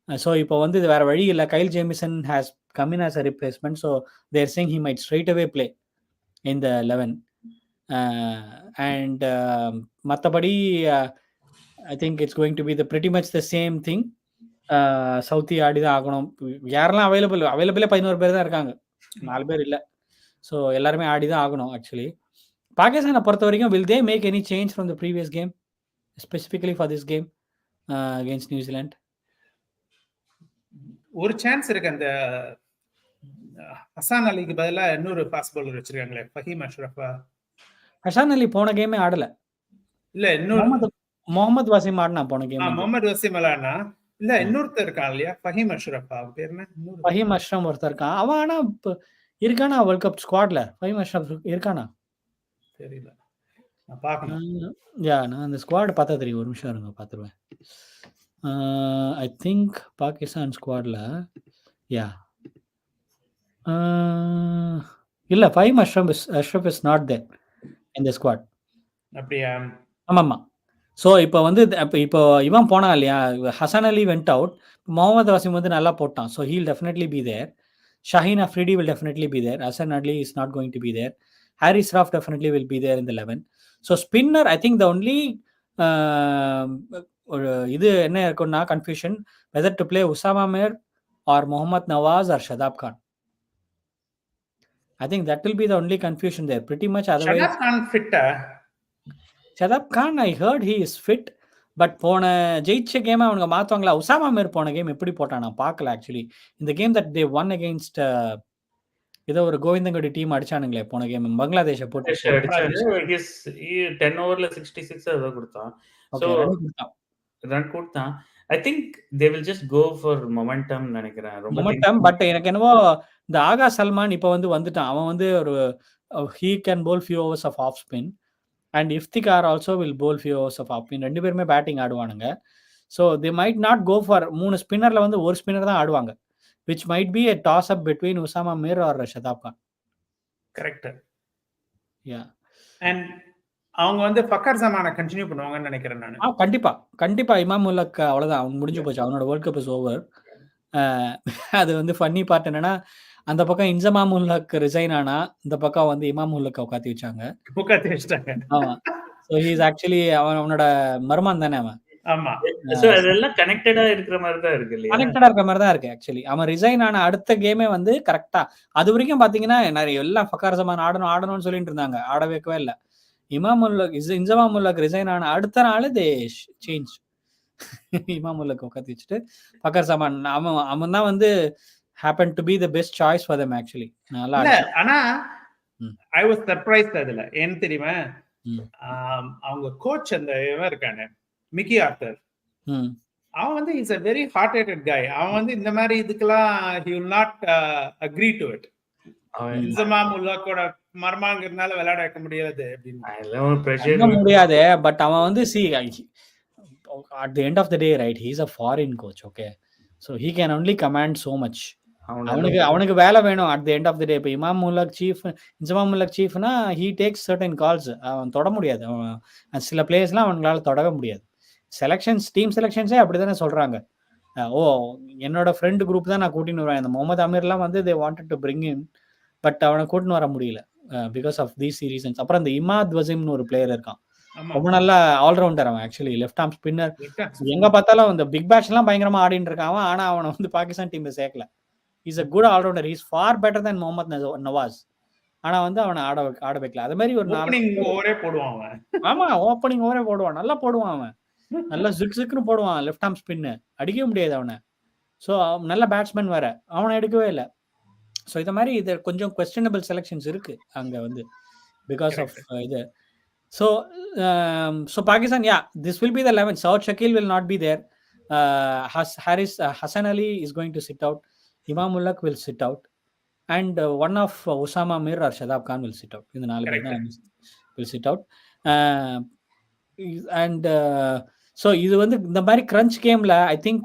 ஸோ இப்போ வந்து இது வேறு வழி இல்லை. Kyle Jamieson has come in as a replacement. So they're saying he might straight away play in the 11. And மற்றபடி I think it's going to be the pretty much the same thing. Southee ஆடி தான் ஆகணும். யாரெல்லாம் அவைலபிளே 11 பேர் தான் இருக்காங்க, 4 பேர் இல்லை. ஸோ எல்லாருமே ஆடி தான் ஆகணும். ஆக்சுவலி பாகிஸ்தானை பொறுத்த வரைக்கும் will they make any change from the previous game specifically for this game against New Zealand? ஒரு சான்ஸ் இருக்கு. அந்த ஹசான் அலிக்கு பதிலா இன்னொரு ஃபாஸ்ட் பவுலர் வச்சிருக்காங்களே, ஃபஹீம் அஷ்ரஃபா. ஹசான் அலி போன கேமே ஆடல. இல்ல இன்னொரு முகமது வசீம் ஆடினா போன கேம். முகமது வசீம் ஆடினா இல்ல, இன்னொருத்தர் இருக்கான் இல்லையா, ஃபஹீம் அஷ்ரஃபா. அவன் பேர் என்ன? ஃபஹீம் அஷ்ரஃப் ஒருத்தர் இருக்கான். அவன் ஆனா இருக்கானா வேர்ல்ட் கப் ஸ்குவாட்ல? ஃபஹீம் அஷ்ரஃப் இருக்கானா தெரியல, நான் பார்க்கணும். நான் அந்த ஸ்குவாட் பார்த்தா தெரியும். ஒரு நிமிஷம் இருங்க, பார்த்துருவேன். ஐ திங்க் பாகிஸ்தான் ஸ்குவாட்ல இல்ல, Faheem Ashraf is not there in the squad. அப்படியா? ஆமாம்மா. ஸோ இப்போ வந்து இப்போ இவன் போனான் இல்லையா, ஹசன் அலி வெண்ட் அவுட். முகமது வசீம் வந்து நல்லா போட்டான். So he'll definitely be there. Shaheen Afridi will definitely be there. Hasan Ali is not going to be there. Haris Rauf definitely will be there in the 11. So spinner I think the only ஒரு இது என்ன இருக்குன்னா confusion, weather to play Usama Mir or Mohammad Nawaz or Shadab Khan. I think that will be the only confusion there. Pretty much otherwise. Shadab Khan fit. Shadab Khan, I heard he is fit. But போன ஜெயிச்ச கேமை அவங்க மாற்றுவாங்களா? உசாமா மிர் போன கேம் எப்படி போட்டான் நான் பார்க்கல ஆக்சுவலி. இந்த game that they one against ஏதோ ஒரு கோவிந்தங்குடி டீம் அடிச்சானுங்களே போன கேம், பங்களாதேஷை போட்டு 10 ஓவர்ல 66 ஏதோ கொடுத்தான். ஸோ ரன் கொடுத்தான். I think they will just go for momentum நினைக்கிறேன். மொமெண்டம். பட் எனக்கு என்னவோ இந்த ஆகா சல்மான் இப்போ வந்துட்டான். அவன் வந்து ஒரு he can bowl few overs of off spin and Iftikhar also will bowl few overs of off spin. 2 பேருமே பேட்டிங் ஆடுவானுங்க. So they might not go for 3 ஸ்பின்னர்ல வந்து ஒரு ஸ்பின்னர் தான் ஆடுவாங்க, which might be a toss up between Usama Mir or Shadab Khan. Correct. Yeah. And அவங்க வந்து ஃபக்கர் ஜமானை கண்டினியூ பண்ணுவாங்கன்னு நினைக்கிறேன் நான். கண்டிப்பா இமாம் உல்லக் அவ்வளவுதான், அவன் முடிஞ்சு போச்சு. அவனோட வேர்ல்ட் கப் இஸ் ஓவர். அது வந்து ஃபன்னி பார்ட் என்னன்னா, அந்த பக்கம் இன்ஜமாம் உல்லக் ரிசைன் ஆனா, இந்த பக்கம் வந்து இமாம் உல்லக் உட்காத்தி வச்சாங்க. ஆமா. ஸோ ஹி இஸ் ஆக்சுவலி அவனோட மர்மான் தானே அவன். ஆமா. சோ அதெல்லாம் கனெக்டடா இருக்கிற மாதிரி தான் இருக்கு இல்லையா? கனெக்டடா இருக்கிற மாதிரி தான் இருக்கு ஆக்சுவலி. அவன் ரிசைன் ஆன அடுத்த கேமே வந்து கரெக்டா, அது வரைக்கும் பாத்தீங்கன்னா நிறைய எல்லாம் ஃபக்கர் ஜமான் ஆடணும்னு சொல்லிட்டு இருந்தாங்க, ஆட வைக்கவே இல்லை. இமாம் உல்லக் இன்ஜமாம் உல்லக் ரிசைன் ஆன அடுத்த நாள் தே சேஞ்ச். இமாம் உல்லக் உட்காந்து வச்சுட்டு ஃபக்கர் ஜமான் அவன் தான் வந்து happen to be the best choice for them actually. நல்லா ஆனா ஐ வாஸ் சர்ப்ரைஸ்ட் அதுல. ஏன் தெரியுமா, அவங்க கோச் அந்த இவன் இருக்கானே மிக்கி ஆர்த்தர், அவன் வந்து is a very hot headed guy. அவன் வந்து இந்த மாதிரி இதுக்கெல்லாம் he will not agree to it. இன்ஜமாம் உல்லக்கோட மர்மாங்கிறதுனால விளையாட வைக்க முடியாது அப்படின்னு முடியாது. பட் அவன் வந்து see at the end of the day, right, he is a foreign coach, okay, so he can only command so much. அவனுக்கு வேலை வேணும் at the end of the day. இப்போ இமாம் உல்லக் chief, இன்ஜமாம் உல்லக் சீஃப்னா he takes certain calls. அவன் தொட முடியாது. அவன் சில பிளேயர்ஸ்லாம் அவங்களால தொடவே முடியாது. செலெக்ஷன்ஸ், டீம் செலெக்ஷன்ஸே அப்படிதானே சொல்றாங்க. என்னோட ஃப்ரெண்டு குரூப் தான் நான் கூட்டின்னு வருவேன். இந்த முகமது அமீர்லாம் வந்து they wanted to bring in, but அவனை கூட்டின்னு வர முடியல பிகாஸ் ஆஃப் தீஸ் ரீசன்ஸ். அப்புறம் இந்த இமாத் வசீம்னு ஒரு பிளேயர் இருக்கான், ரொம்ப நல்ல ஆல்ரவுண்டர் அவன் ஆக்சுவலி, லெஃப்ட் ஆர்ம் ஸ்பின்னர். எங்க பார்த்தாலும் இந்த பிக் பேஷ் எல்லாம் பயங்கரமா ஆடிட்டு இருக்கான் அவன். ஆனா அவனை வந்து பாகிஸ்தான் டீம்ல சேர்க்கல. Is a good all-rounder. He is far better than Mohammad Nawaz. ஆனா வந்து அவனை ஆட வைக்கல. அது மாதிரி ஒரு ஓவரே போடுவான் அவன். ஆமா, ஓப்பனிங் ஓவரே போடுவான், நல்லா போடுவான் அவன், நல்லா ஜிக்ஸுக்குன்னு போடுவான். லெஃப்ட் ஆர்ம் ஸ்பின்னு அடிக்கவே முடியாது அவனை. ஸோ நல்ல பேட்ஸ்மேன் வேற, அவனை எடுக்கவே இல்லை. ஸோ இந்த மாதிரி இது கொஞ்சம் questionable செலெக்ஷன்ஸ் இருக்கு அங்க வந்து பிகாஸ் ஆஃப் இது. So Pakistan, yeah, this will be the 11. Saud Shakil will not be there. Hassan Ali is going to sit out. Imam Ulak will sit out. And one of Usama Mir or Shadab Khan will sit out. இந்த 4 பேர் தான் will sit out. And so இது வந்து இந்த மாதிரி crunch gameல I think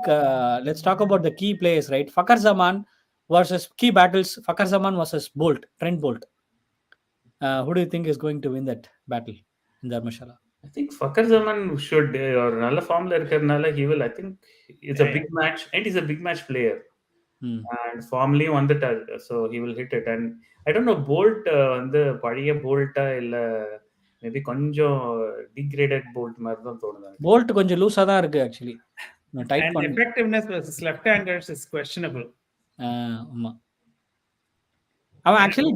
let's talk about the key players, right? Fakhar Zaman versus key battles. Fakhar Zaman versus Trent Bolt. Who do you think is going to win that battle in Dharmashala? I think Fakhar Zaman should ஒரு நல்ல ஃபார்ம்ல இருக்கிறதுனால he will, I think it's a big match and he's a big match player. And ஃபார்ம்லயும் வந்துட்டார், so he will hit it. And I don't know, Boult வந்து பழைய போல்ட்டா இல்ல மேபி கொஞ்சம் டிகிரேடட் போல்ட் மாதிரி தான் தோணுது. போல்ட் கொஞ்சம் லூஸா தான் இருக்கு ஆக்சுவலி. டைட் And பண்ணி effectiveness versus left-handers is questionable. ஆமா, அவன் ஆக்சுவலி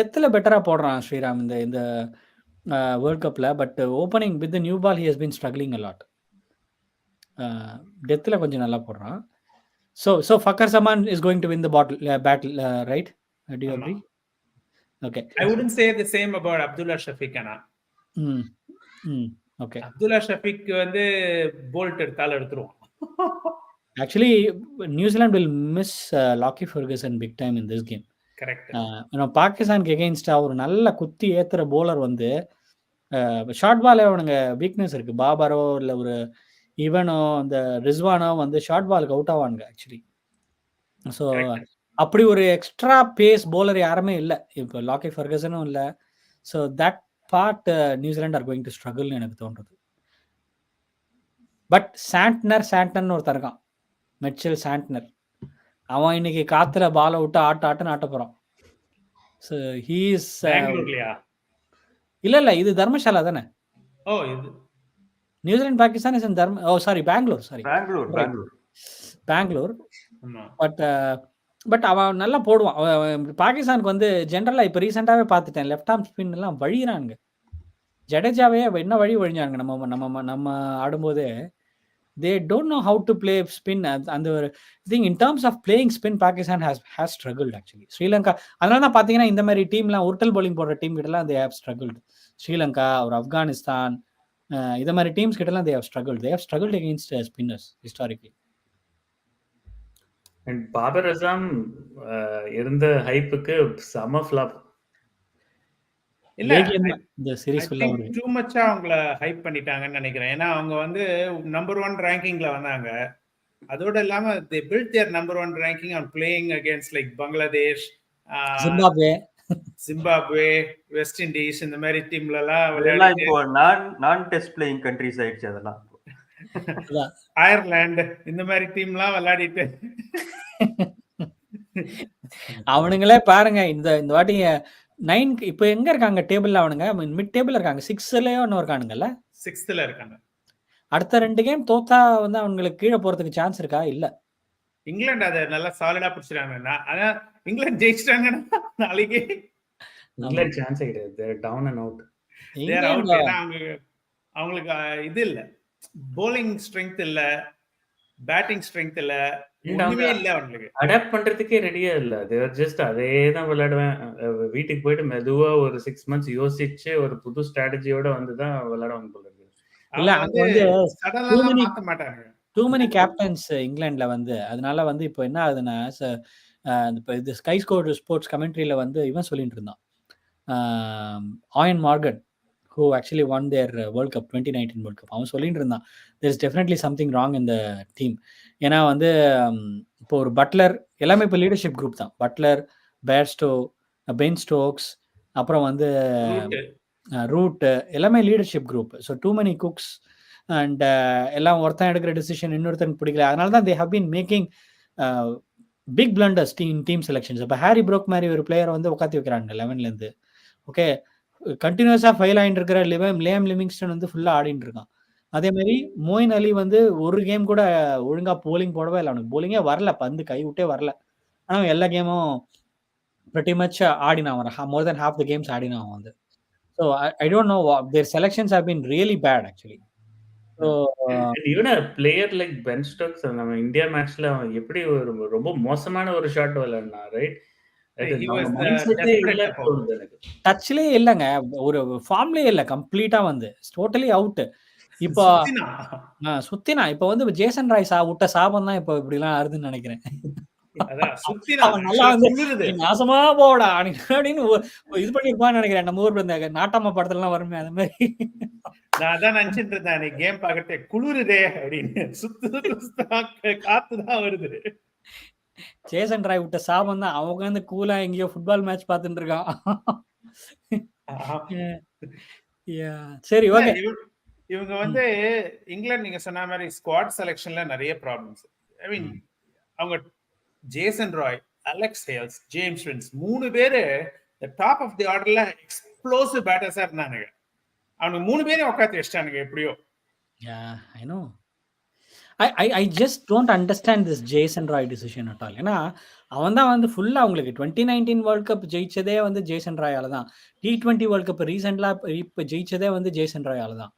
டெத்ல பெட்டரா போடுறான் ஸ்ரீராம் இந்த வேர்ல்ட் கப்ல. But opening with new ball he has been struggling a lot. டெத்ல கொஞ்சம் நல்லா போடுறான். So Fakhar Zaman is going to win the battle, right? Do you agree? Okay. I wouldn't say the same about Abdullah Shafiq ana. Okay. Abdullah Shafiq வந்து bolt எடுத்தால எடுத்துருவான். Actually, New Zealand will miss Lockie Ferguson big time in this game. Correct. பாகிஸ்தானுக்கு எகெயின்ஸ்டா ஒரு நல்ல குத்தி ஏத்துற போலர் வந்து ஷார்ட் பால் அவனுங்க வீக்னஸ் இருக்கு. பாபரோ இல்ல ஒரு இவனோ அந்த ரிஸ்வானோ வந்து ஷார்ட் பாலுக்கு அவுட் ஆவானுங்க ஆக்சுவலி. ஸோ அப்படி ஒரு எக்ஸ்ட்ரா பேஸ் போலர் யாருமே இல்லை இப்போ. லாக்கி ஃபர்கசனும் இல்லை. So that part New Zealand are going to ஸ்ட்ரகிள்னு எனக்கு தோன்றது. பட் சாண்ட்னர் ஒருத்தர் இருக்கான், மெட்சல் சாண்ட்னர். அவன் இன்னைக்கு காத்துல பாலை விட்டு ஆட்டுன்னு ஆட்ட போறான். ஸோ ஹீஸ் இல்ல இது தர்மசாலா தானே? ஓ, இது New Zealand Pakistan is in Bengaluru. But அவன் நல்லா போடுவான். பாகிஸ்தானுக்கு வந்து ஜென்ரலா இப்ப ரீசெண்டாவே பார்த்துட்டேன், லெஃப்ட் ஆர்ம் ஸ்பின் எல்லாம் வழியிறானுங்க. ஜடேஜாவே என்ன வழி வழிஞ்சாங்க நம்ம ஆடும்போதே. they don't know how to play spin. And the thing in terms of playing spin, Pakistan has struggled actually. Sri Lanka அதனால தான் பாத்தீங்கன்னா இந்த மாதிரி டீம்லாம் உருட்டல் bowling போடுற டீம் கிட்டலாம் they have struggled. Sri Lanka or Afghanistan இந்த மாதிரி டீம்ஸ் கிட்டலாம் they have struggled against spinners historically. And Babur Assam இருந்த ஹைப்புக்கு சம ஃப்ளாப். இல்ல, இந்த சீரிஸ் டூ மச்சா அவங்கள ஹைப் பண்ணிட்டாங்கன்னு நினைக்கிறேன். ஏன்னா அவங்க வந்து நம்பர் 1 ரேங்கிங்ல வந்தாங்க. அதோட இல்லாம they built their number 1 ranking on playing against like Bangladesh, Zimbabwe, West Indies இந்த மாதிரி டீம்ல எல்லாம் விளையாடி இப்போ நான் டெஸ்ட் பிளேயிங் கண்ட்ரீஸ் ஆயிடுச்சு. அதெல்லாம் அயர்லாந்து இந்த மாதிரி டீம்லாம் விளையாடிட்டு அவனுங்களே பாருங்க இந்த வாட்டி 9 இப்போ எங்க இருக்காங்க டேபிள்ல? அவனுங்க மிட் டேபிள்ல இருக்காங்க. 6லயோ இன்னும் இருக்கானுங்கல்ல, 6ல இருக்காங்க. அடுத்த 2 கேம் தோத்தா வந்து அவங்களுக்கு கீழே போறதுக்கு சான்ஸ் இருக்கா? இல்ல, இங்கிலாந்து அதை நல்லா சாலிடா பிடிச்சிட்டாங்க. ஆனா இங்கிலாந்து ஜெயிச்சிட்டாங்கன்னா நாளைக்கு இங்கிலாந்து சான்ஸ் கிடையாது. they are down and out. அவங்களுக்கு இது இல்ல, bowling strength இல்ல, பேட்டிங் ஸ்ட்ரெngth இல்ல, ஒண்ணுமே இல்ல. அவங்களுக்கு அடாப்ட் பண்றதுக்கே ரெடியா இல்ல. தேவர் ஜஸ்ட் அதே தான் விளையாடுவேன். வீட்டுக்கு போயிட்டு மெதுவா ஒரு 6 மந்த்ஸ் யோசிச்சு ஒரு புது ஸ்ட்ராட்டஜியோட வந்து தான் விளையாடுவாங்க போல இருக்கு. இல்ல அங்க வந்து சடனா மாத்த மாட்டாங்க. டூ many கேப்டன்ஸ் இங்கிலாந்துல வந்து. அதனால வந்து இப்போ என்ன ஆகுதுன்னா இப்போ இது ஸ்கை ஸ்போர்ட்ஸ் கமெண்ட்ரியில வந்து இவன் சொல்லிட்டு இருந்தான், Ayan Morgan who actually won their World Cup 2019 World Cup. அவன் சொல்லிட்டு இருந்தான் there is definitely something wrong in the team. ஏன்னா வந்து இப்போ ஒரு பட்லர் எல்லாமே இப்போ லீடர்ஷிப் குரூப் தான். பட்லர், பேர்ஸ்டோ, பென் ஸ்டோக்ஸ், அப்புறம் வந்து ரூட் எல்லாமே leadership group. So too many cooks and எல்லாம் ஒருத்தன் எடுக்கிற டிசிஷன் இன்னொருத்தன் பிடிக்கல. அதனால தான் they have been making big blunders team selections. இப்போ ஹாரி ப்ரோக் மாதிரி ஒரு பிளேயரை வந்து உட்காந்து வைக்கிறாங்க 11லேருந்து. ஓகே, கண்டினியூஸா ஃபெயில் ஆகிட்டு இருக்கிற லியாம் லிவிங்ஸ்டன் வந்து ஃபுல்லா ஆடிட்டு இருக்கான். அதே மாதிரி மோயின் அலி வந்து ஒரு கேம் கூட ஒழுங்கா போலிங் போடவே இல்லை. அவனுக்கு போலிங்கே வரல, பந்து கை விட்டே வரல. ஆனா எல்லா கேமும் pretty much ஆடினான். more than half the games ஆடினான் வந்து. So I don't know, their selections have been really bad actually. So even a player like Ben Stokes நம்ம இந்தியா மேட்ச்ல அவன் எப்படி ஒரு ரொம்ப மோசமான ஒரு ஷாட் விளையாடுனா, ரைட்? டச்லயே இல்லங்க, ஒரு ஃபார்ம்லயே இல்ல, கம்ப்ளீட்டா வந்து டோட்டலி அவுட். இப்போ சுத்தினா இப்போ வந்து ஜேசன் ராய் விட்ட சாபம் தான் இப்போ இப்படி எல்லாம் ஆறுதுன்னு நினைக்கிறேன். அதான் சுத்தினா அவன் நல்லா வந்து குளிருது. நீ நாசமா போடா அப்படின்னு இது பண்ணிருப்பான்னு நினைக்கிறேன். நம்ம ஊர்ல இந்த நாட்டாம படத்துல எல்லாம் வருமே அந்த மாதிரி. நான் அதான் நினைச்சிட்டு இருந்தேன், நீ கேம் பாக்கட்டே குளிருதே அப்படின்னு. காத்துதான் வருது. ஜேசன் ராய் விட்ட சாபம் தான். அவங்க வந்து கூலா எங்கேயோ ஃபுட்பால் மேட்ச் பார்த்துட்டு இருக்கான். சரி, ஓகே. இவங்க வந்து இங்கிலாந்து நீங்க சொன்ன மாதிரி ஸ்குவாட் செலெக்ஷன்ல நிறைய ப்ராப்ளம்ஸ். ஐ மீன் அவங்க Jason Roy, Alex Hales, James wins 3 பேரு டாப் ஆஃப் தி ஆர்டர்ல எக்ஸ்ப்ளோசிவ் பேட்டர்ஸா இருந்தானுங்க. அவனுக்கு 3 பேரையும் உட்காந்து வச்சிட்டானுங்க எப்படியோ. I know. I just don't understand this Jason Roy decision at all. ஏன்னா அவன் தான் வந்து ஃபுல்லா அவங்களுக்கு 2019 வேர்ல்ட் கப் ஜெயிச்சதே வந்து ஜேசன் ராயால தான். T20 வேர்ல்ட் கப் ரீசெண்டா இப்ப ஜெயிச்சதே வந்து ஜேசன் ராயால தான்.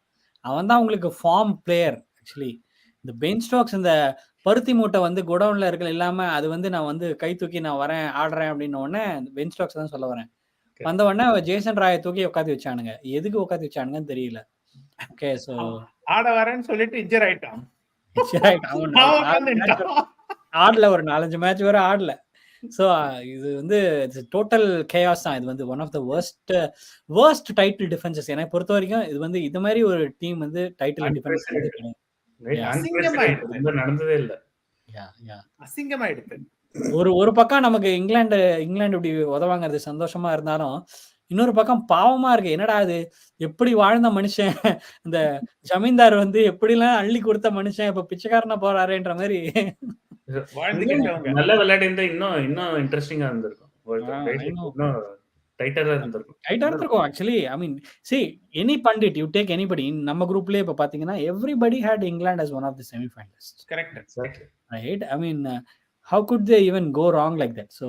அவன் தான் உங்களுக்கு ஃபார்ம் பிளேயர். ஆக்சுவலி இந்த பென் ஸ்டோக்ஸ் இந்த பருத்தி மூட்டை வந்து குடவுன்ல இருக்க இல்லாம அது வந்து நான் வந்து கை தூக்கி நான் வரேன் ஆடுறேன் அப்படின்னு உடனே பென் ஸ்டோக்ஸ் தான் சொல்ல வரேன். வந்த உடனே ஜேசன் ராயை தூக்கி உட்காந்து வச்சானுங்க. எதுக்கு உட்காந்து வச்சானுங்கன்னு தெரியல. ஓகே, சோ ஆட வரேன்னு சொல்லிட்டு இன்ஜர் ஆயிட்டான். ஆடல ஒரு 4-5 மேட்ச் வரை ஆடல. சோ இது வந்து டோட்டல் கேயாஸ் தான். இது வந்து one of the worst title defences. எனக்கு பொறுத்த வரைக்கும் இது வந்து இது மாதிரி ஒரு டீம் வந்து டைட்டில் டிஃபென்ஸ் நடந்ததே இல்ல. அசிங்கமாயிடுது. ஒரு பக்கம் நமக்கு இங்கிலாந்து இப்படி உதவாங்கிறது சந்தோஷமா இருந்தாலும் இன்னொரு பக்கம் பாவமா இருக்கு. என்னடா அது எப்படி வாழ்ந்த மனுஷன், இந்த ஜமீன்தார் வந்து எப்படிலாம் அள்ளி கொடுத்த மனுஷன் இப்ப பிச்சைக்காரனா போறாருன்ற மாதிரி. நல்ல விளையாடி இருந்தா இன்னும் இன்ட்ரெஸ்டிங்கா இருந்திருக்கும். டைட்டரா இருந்திருக்கும். Actually I mean see any pundit you take anybody நம்ம குரூப்லயே இப்ப பாத்தீங்கன்னா everybody had England as one of the semi finalists. Correct. Exactly. Right? I mean how could they even go wrong like that? So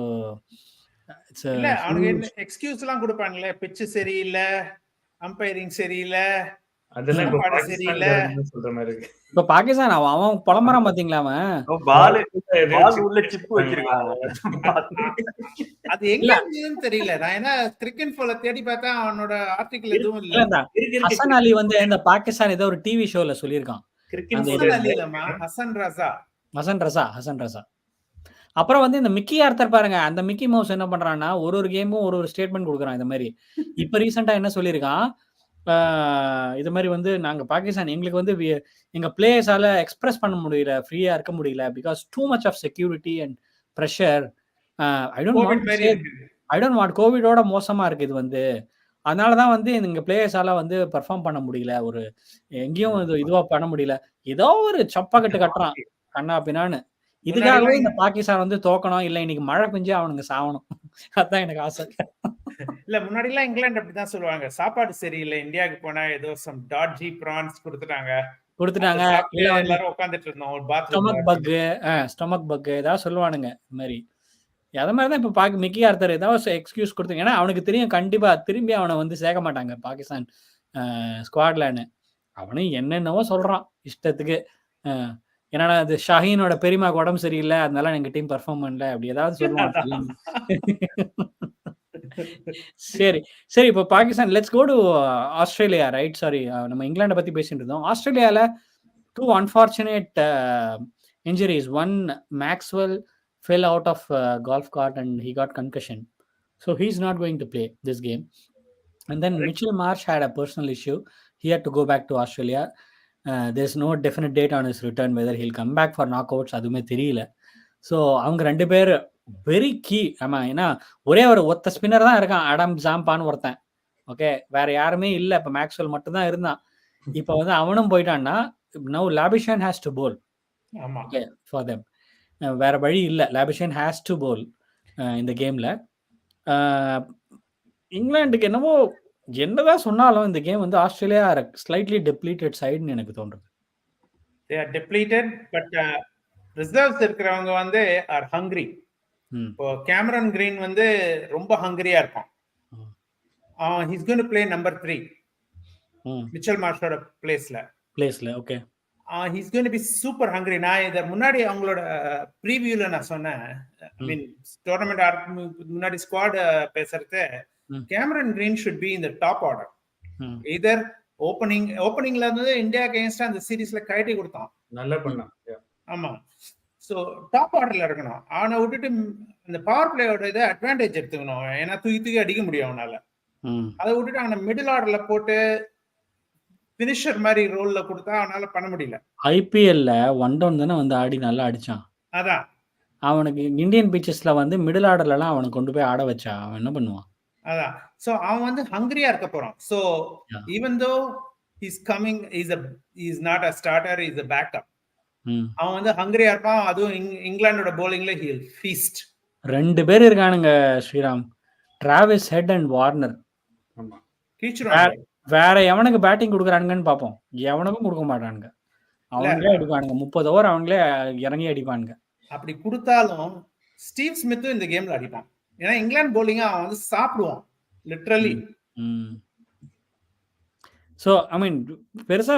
இல்ல அவங்க என்ன எக்ஸ்கியூஸ் எல்லாம் கொடுப்பாங்களே, பிட்ச் சரியில்லை, அம்பையரிங் சரியில்லை, அதெல்லாம் சொல்ற மாதிரி இருக்கு. இப்ப பாகிஸ்தான் அவன் புலம்பறான் பாத்தீங்களா? அவன் பால் உள்ள சிப் வச்சிருக்காங்க. அது எங்க தெரியல. நான் என்ன கிரிக்கெட் போல தேடி பார்த்தா அவனோட ஆர்டிகல் எதுவும் இல்ல. ஹசன் அலி வந்து இந்த பாகிஸ்தான் ஏதோ ஒரு டிவி ஷோல சொல்லியிருக்கான். ஹசன் ரசா. அப்புறம் வந்து இந்த மிக்கி ஆர்த்தர் பாருங்க, அந்த மிக்கி மவுஸ் என்ன பண்றான்னா ஒரு கேமும் ஒரு ஸ்டேட்மெண்ட் கொடுக்குறான். இந்த மாதிரி இப்ப ரீசெண்டா என்ன சொல்லியிருக்கான், இது மாதிரி வந்து நாங்க பாகிஸ்தான் எங்களுக்கு வந்து எங்க பிளேயர்ஸால எக்ஸ்பிரஸ் பண்ண முடியல, ஃப்ரீயா இருக்க முடியல, because too much of security and pressure. I don't want கோவிடோட மோசமா இருக்கு இது வந்து. அதனாலதான் வந்து எங்க பிளேயர்ஸால வந்து பெர்ஃபார்ம் பண்ண முடியல, ஒரு எங்கேயும் இதுவா பண்ண முடியல. ஏதோ ஒரு சப்பா கட்டுறான் கண்ணா பின்னான்னு. இதுக்காகவே இந்த பாகிஸ்தான் வந்து தோக்கணும், இல்ல இன்னைக்கு மழை பெஞ்சு அவனுங்க சாவணும். அதான் எனக்கு ஆசை. இல்ல முன்னாடி எல்லாம் இங்கிலாந்து அப்படிதான் சொல்லுவாங்க, சாப்பாடு சரியில்லை, இந்தியாவுக்கு போனா ஏதோ சம் டாட்ஜி பிரான்ஸ் கொடுத்துட்டாங்க. எல்லாரும் உட்கார்ந்துட்டு இருந்தோம், ஸ்டொமக் பக் ஏதாவது சொல்லுவானுங்க. இந்த மாதிரி அத மாதிரிதான் இப்ப மிக்கி ஆர்த்தர் ஏதாவது எக்ஸ்கியூஸ் கொடுத்தீங்க. ஏன்னா அவனுக்கு தெரியும் கண்டிப்பா திரும்பி அவனை வந்து சேர்க்க மாட்டாங்க பாகிஸ்தான் ஸ்குவாட்லன்னு. அவனும் என்னென்னவோ சொல்றான் இஷ்டத்துக்கு. ஏன்னா அது ஷாஹீனோட பெரியமாக்கு உடம்பு சரியில்லை, அதனால எங்க டீம் பெர்ஃபார்ம் பண்ணல, அப்படி ஏதாவது சொல்லுவான். சரி இப்போ Pakistan, let's go to Australia. Right, sorry நம்ம இங்கிலாண்டை பத்தி பேசிட்டு இருந்தோம். ஆஸ்திரேலியால 2 unfortunate injuries. One, Maxwell fell out of golf cart and he got concussion, so he's not going to play this game. And then Mitchell Marsh had a personal issue, he had to go back to Australia. There's no definite date on his return, whether he'll come back for knockouts அதுமே தெரியல. ஸோ அவங்க 2 பேர் வெரி கீ. ஆமா, ஏன்னா ஒரே ஒரு ஒத்த ஸ்பின்னர் தான் இருக்கான், அடம் ஜாம்பான்னு ஒருத்தன். ஓகே, வேற யாருமே இல்லை. இப்போ மேக்ஸ்வெல் மட்டும் தான் இருந்தான். இப்போ வந்து அவனும் போயிட்டான்னா now Labuschagne has to bowl. Okay, for them வேற வழி இல்லை, Labuschagne has to bowl இந்த கேம்ல. இங்கிலாந்துக்கு என்னதான் சொன்னாலும் இந்த கேம் வந்து ஆஸ்திரேலியா ஸ்லைட்லி டெப்ளீட்டட் சைடுன்னு எனக்கு தோன்றுது. they are depleted, but reserves இருக்கிறவங்க வந்து are hungry. இப்போ கேமரன் கிரீன் வந்து ரொம்ப ஹங்கரியா இருக்கும். he's going to play number 3 Mitchell மார்ஷோட பிளேஸ்ல. Okay, he's going to be super hungry. நான் இத முன்னாடி அவங்களோட ப்ரீவியூல நான் சொன்னேன். ஐ மீன் டோர்னமெண்ட் முன்னாடி ஸ்குவாட் பேசுறது, Cameron green should be in the top order. either ஓப்பனிங்ல இருந்து இந்தியா அகைன்ஸ்ட் அந்த சீரிஸ்ல கழட்டி கொடுத்தான், நல்லா பண்ணான். ஆமா. ஸோ டாப் ஆர்டர்ல இருக்கணும். அவனை விட்டுட்டு இந்த பவர் பிளேயோட இதை அட்வான்டேஜ் எடுத்துக்கணும். ஏன்னா தூக்கி தூக்கி அடிக்க முடியும் அவனால. அதை விட்டுட்டு அவனை மிடில் ஆர்டர்ல போட்டு பினிஷர் மாதிரி ரோல்ல கொடுத்தா அவனால பண்ண முடியல. ஐபிஎல்ல ஒன் டவுன் தானே வந்து ஆடி நல்லா அடிச்சான். அதான் அவனுக்கு இந்தியன் பீச்சஸ்ல வந்து மிடில் ஆர்டர்லாம் அவனை கொண்டு போய் ஆட வச்சா அவன் என்ன பண்ணுவான்? அதான். ஸோ அவன் வந்து ஹங்கரியா இருக்க போறான். So even though is coming is not a starter, is a backup. அவன் வந்து ஹங்கரியா இருப்பான். அதுவும் இங்கிலாண்டோட போலிங்ல ஹீல் ஃபீஸ்ட். 2 பேர் இருக்கானுங்க Sriram, Travis Head and Warner. வேற எவனுக்கு பேட்டிங் கொடுக்குறானுங்கன்னு பார்ப்போம். எவனுக்கும் கொடுக்க மாட்டானுங்க. அவங்களே அடிப்பானுங்க. 30 ஓவர் அவங்களே இறங்கி அடிப்பானுங்க. அப்படி கொடுத்தாலும் ஸ்டீவ் ஸ்மித்தும் இந்த கேம்ல அடிப்பான். ஏன்னா இங்கிலாந்து போலிங்க அவன் வந்து சாப்பிடுவான் லிட்டரலி. ஸோ ஐ மீன் பெருசா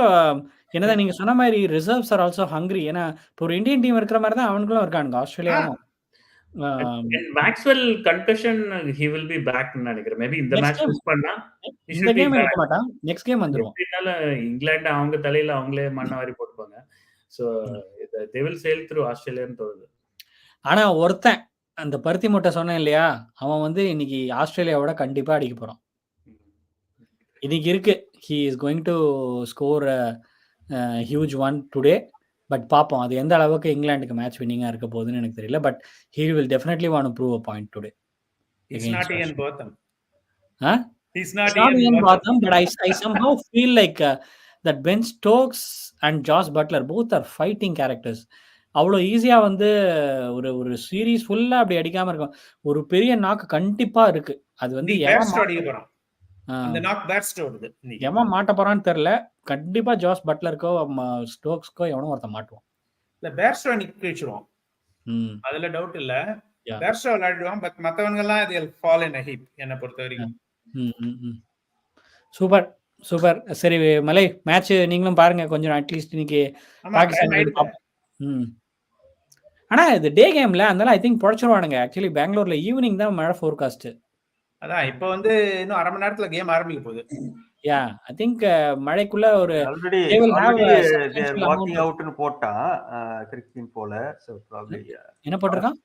என்னதான் நீங்க சொன்ன மாதிரி ரிசர்வ்ஸ் ஆர் ஆல்சோ ஹங்கரி. ஏன்னா இப்போ ஒரு இந்தியன் டீம் இருக்கிற மாதிரி தான் அவனுங்களும் இருக்கானுங்க ஆஸ்திரேலியாவும். Maxwell concussion he will be back ன்னு நினைக்கிறேன். மேபி இந்த மேட்ச் மிஸ் பண்ணா இந்த கேம் எடுக்க மாட்டான், நெக்ஸ்ட் கேம் வந்துரும். இதனால இங்கிலாந்து அவங்க தலையில அவங்களே மண்ண வாரி போட்டுப்பாங்க. So they will sail through ஆஸ்திரேலியான்னு தோணுது. ஆனா ஒருத்தன் அந்த பருத்தி மூட்டை சொன்னேன் இல்லையா, அவன் வந்து இன்னைக்கு ஆஸ்திரேலியாவோட கண்டிப்பா அடிக்க போறான். இன்னைக்கு இருக்கு, he is going to score a huge one today. But பார்ப்போம் அது எந்த அளவுக்கு இங்கிலாந்துக்கு மேட்ச் வின்னிங்கா இருக்க போகுதுன்னு எனக்கு தெரியல. But he will definitely want to prove a point today. It's not Ian Botham. Huh? He's not Ian Botham, but I somehow feel like that Ben Stokes and Josh Butler both are fighting characters. அவ்வளோ ஈஸியா வந்து ஒரு சீரீஸ் ஃபுல்லா அப்படி அடிக்காம இருக்கும். ஒரு பெரிய நாக்கு கண்டிப்பா இருக்கு. அது வந்து எவன் மாட்ட போறான்னு தெரியல. கண்டிப்பா ஜாஸ் பட்லருக்கோ ஸ்டோக்ஸ்க்கோ எவனோ ஒருத்த மாட்டுவான். இல்ல பேர்ஸ்டோ அன்னைக்கு கிழிச்சிடுவான். அதுல டவுட் இல்ல. பேர்ஸ்டோ விளையாடுவான். பட் மத்தவங்க எல்லாம் they'll fall in a heap என்ன பொறுத்த வரைக்கும். Super super. சரி மலை, மேட்ச் நீங்களும் பாருங்க கொஞ்சம் அட்லீஸ்ட் இன்னைக்கு பாகிஸ்தான். ஆனா இது டே கேம்ல அதனால ஐ திங்க் பொழைச்சிருவானுங்க. ஆக்சுவலி பெங்களூர்ல ஈவினிங் தான் மழை ஃபோர்காஸ்ட். அதான் இப்போ வந்து இன்னும் அரை மணி நேரத்துல கேம் ஆரம்பிக்க போகுது. யா ஐ திங்க் மழைக்குள்ள ஒரு ஆல்ரெடி வாக்கிங் அவுட்னு போட்டா கிரிக்கெட் போல. சோ ப்ராபபிலி என்ன போட்டுருக்கான்?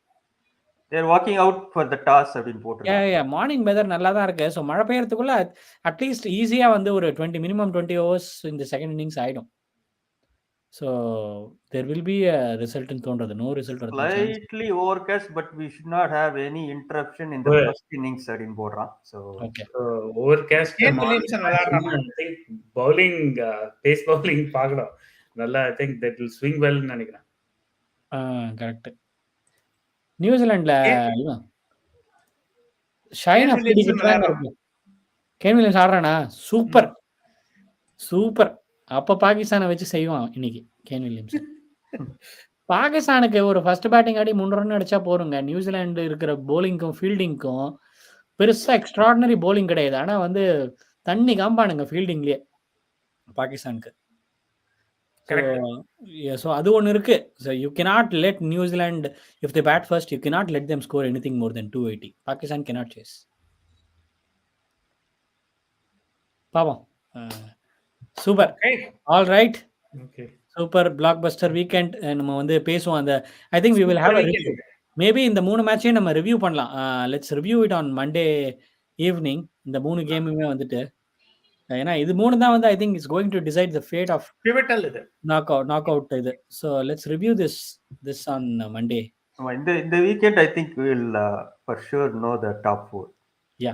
they are walking out for the toss அப்படினு போட்டுருக்காங்க. யா மார்னிங் வெதர் நல்லா தான் இருக்கு. சோ மழை பெய்யறதுக்குள்ள அட்லீஸ்ட் ஈஸியா வந்து ஒரு 20 hours இந்த செகண்ட் இன்னிங்ஸ் ஆயிடும். So there will be a result in தோன்றது. No result or slightly overcast, but we should not have any interruption in the first innings அப்படினு போடுறான். So okay, overcast bowling pace bowling பார்க்கணும். நல்லா I think that will swing well ன்னு நினைக்கிறேன். கரெக்ட். நியூசிலாந்துல ஷைன் ஆஃப் கேன் வில்லியம்ஸ் ஆடுறானா? Super super. அப்ப பாகிஸ்தானை வச்சு செய்வான் இன்னைக்கு கேன் வில்லியம்ஸ். பாகிஸ்தானுக்கு ஒரு ஃபர்ஸ்ட் பேட்டிங் ஆடி 3 ரன் அடிச்சா போருங்க. நியூசிலாந்து இருக்கிற போலிங்க்கும் ஃபீல்டிங்க்கும் பெருசா எக்ஸ்ட்ராடினரி போலிங் கிடையாது. ஆனா வந்து தண்ணி காம்பானுங்க ஃபீல்டிங்லயே பாகிஸ்தானுக்கு. ஸோ அது ஒன்று இருக்கு. So you cannot let New Zealand if they bat first you cannot let them score anything more then 280. Pakistan cannot chase. பாவம். Super. All right. Okay super blockbuster weekend. நம்ம வந்து பேசுவோம். அந்த I think we will have a review. Maybe இந்த 3 மேட்சையும் நம்ம ரிவ்யூ பண்ணலாம். Let's review it on Monday evening. இந்த 3 கேமுமே வந்துட்டு ஏன்னா இது 3 தான் வந்து I think it's going to decide the fate of pivotal இது நாக் அவுட் இது. So let's review this on Monday. இந்த weekend I think we will for sure know the top 4. Yeah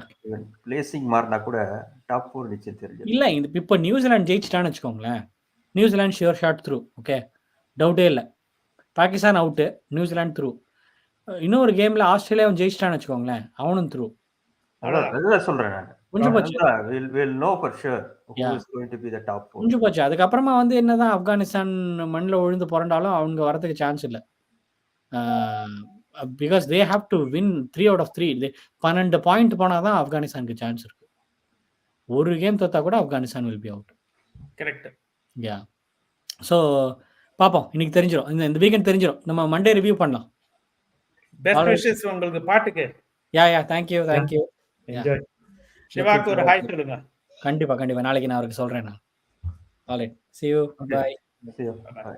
placing மாறினா கூட டாப் 4 நிச்சயம் தெரியும். இல்ல இப்போ நியூசிலாந்து ஜெயிச்சிட்டான்னு வச்சுக்கோங்களேன். New Zealand sure shot through. Okay, டவுட்டே இல்லை. Pakistan out, New Zealand through. இன்னொரு கேம்ல ஆஸ்திரேலியாவும் ஜெயிச்சிட்டான்னு வச்சுக்கோங்களேன், அவனும் த்ரூ. அதான் சொல்றேன் நான். கொஞ்சம் போச்சு. we'll know for sure who is going to be the top 4. கொஞ்சம் போச்சு. அதுக்கப்புறமா வந்து என்னதான் ஆப்கானிஸ்தான் மண்ணில் விழுந்து புரண்டாலும் அவங்க வரதுக்கு சான்ஸ் இல்லை. Because they have to win 3 out of 3. 12 point போனால் தான் ஆப்கானிஸ்தானுக்கு சான்ஸ் இருக்கு. ஒரு கேம் தோத்தா கூட Afghanistan will be out. Correct. Yeah so பார்ப்போம். இன்னைக்கு தெரிஞ்சிடும். இந்த வீக்கெண்ட் தெரிஞ்சிடும். நம்ம மண்டே ரிவ்யூ பண்ணலாம். பெஸ்ட் விஷஸ் உங்களுக்கு பாட்டுக்கு. Yeah thank you. என்ஜாய். சிவாக்கு ஒரு ஹாய் சொல்லுங்க. கண்டிப்பா நாளைக்கு நான் அவருக்கு சொல்றேன். நான் all right. see you. bye. See you. Bye.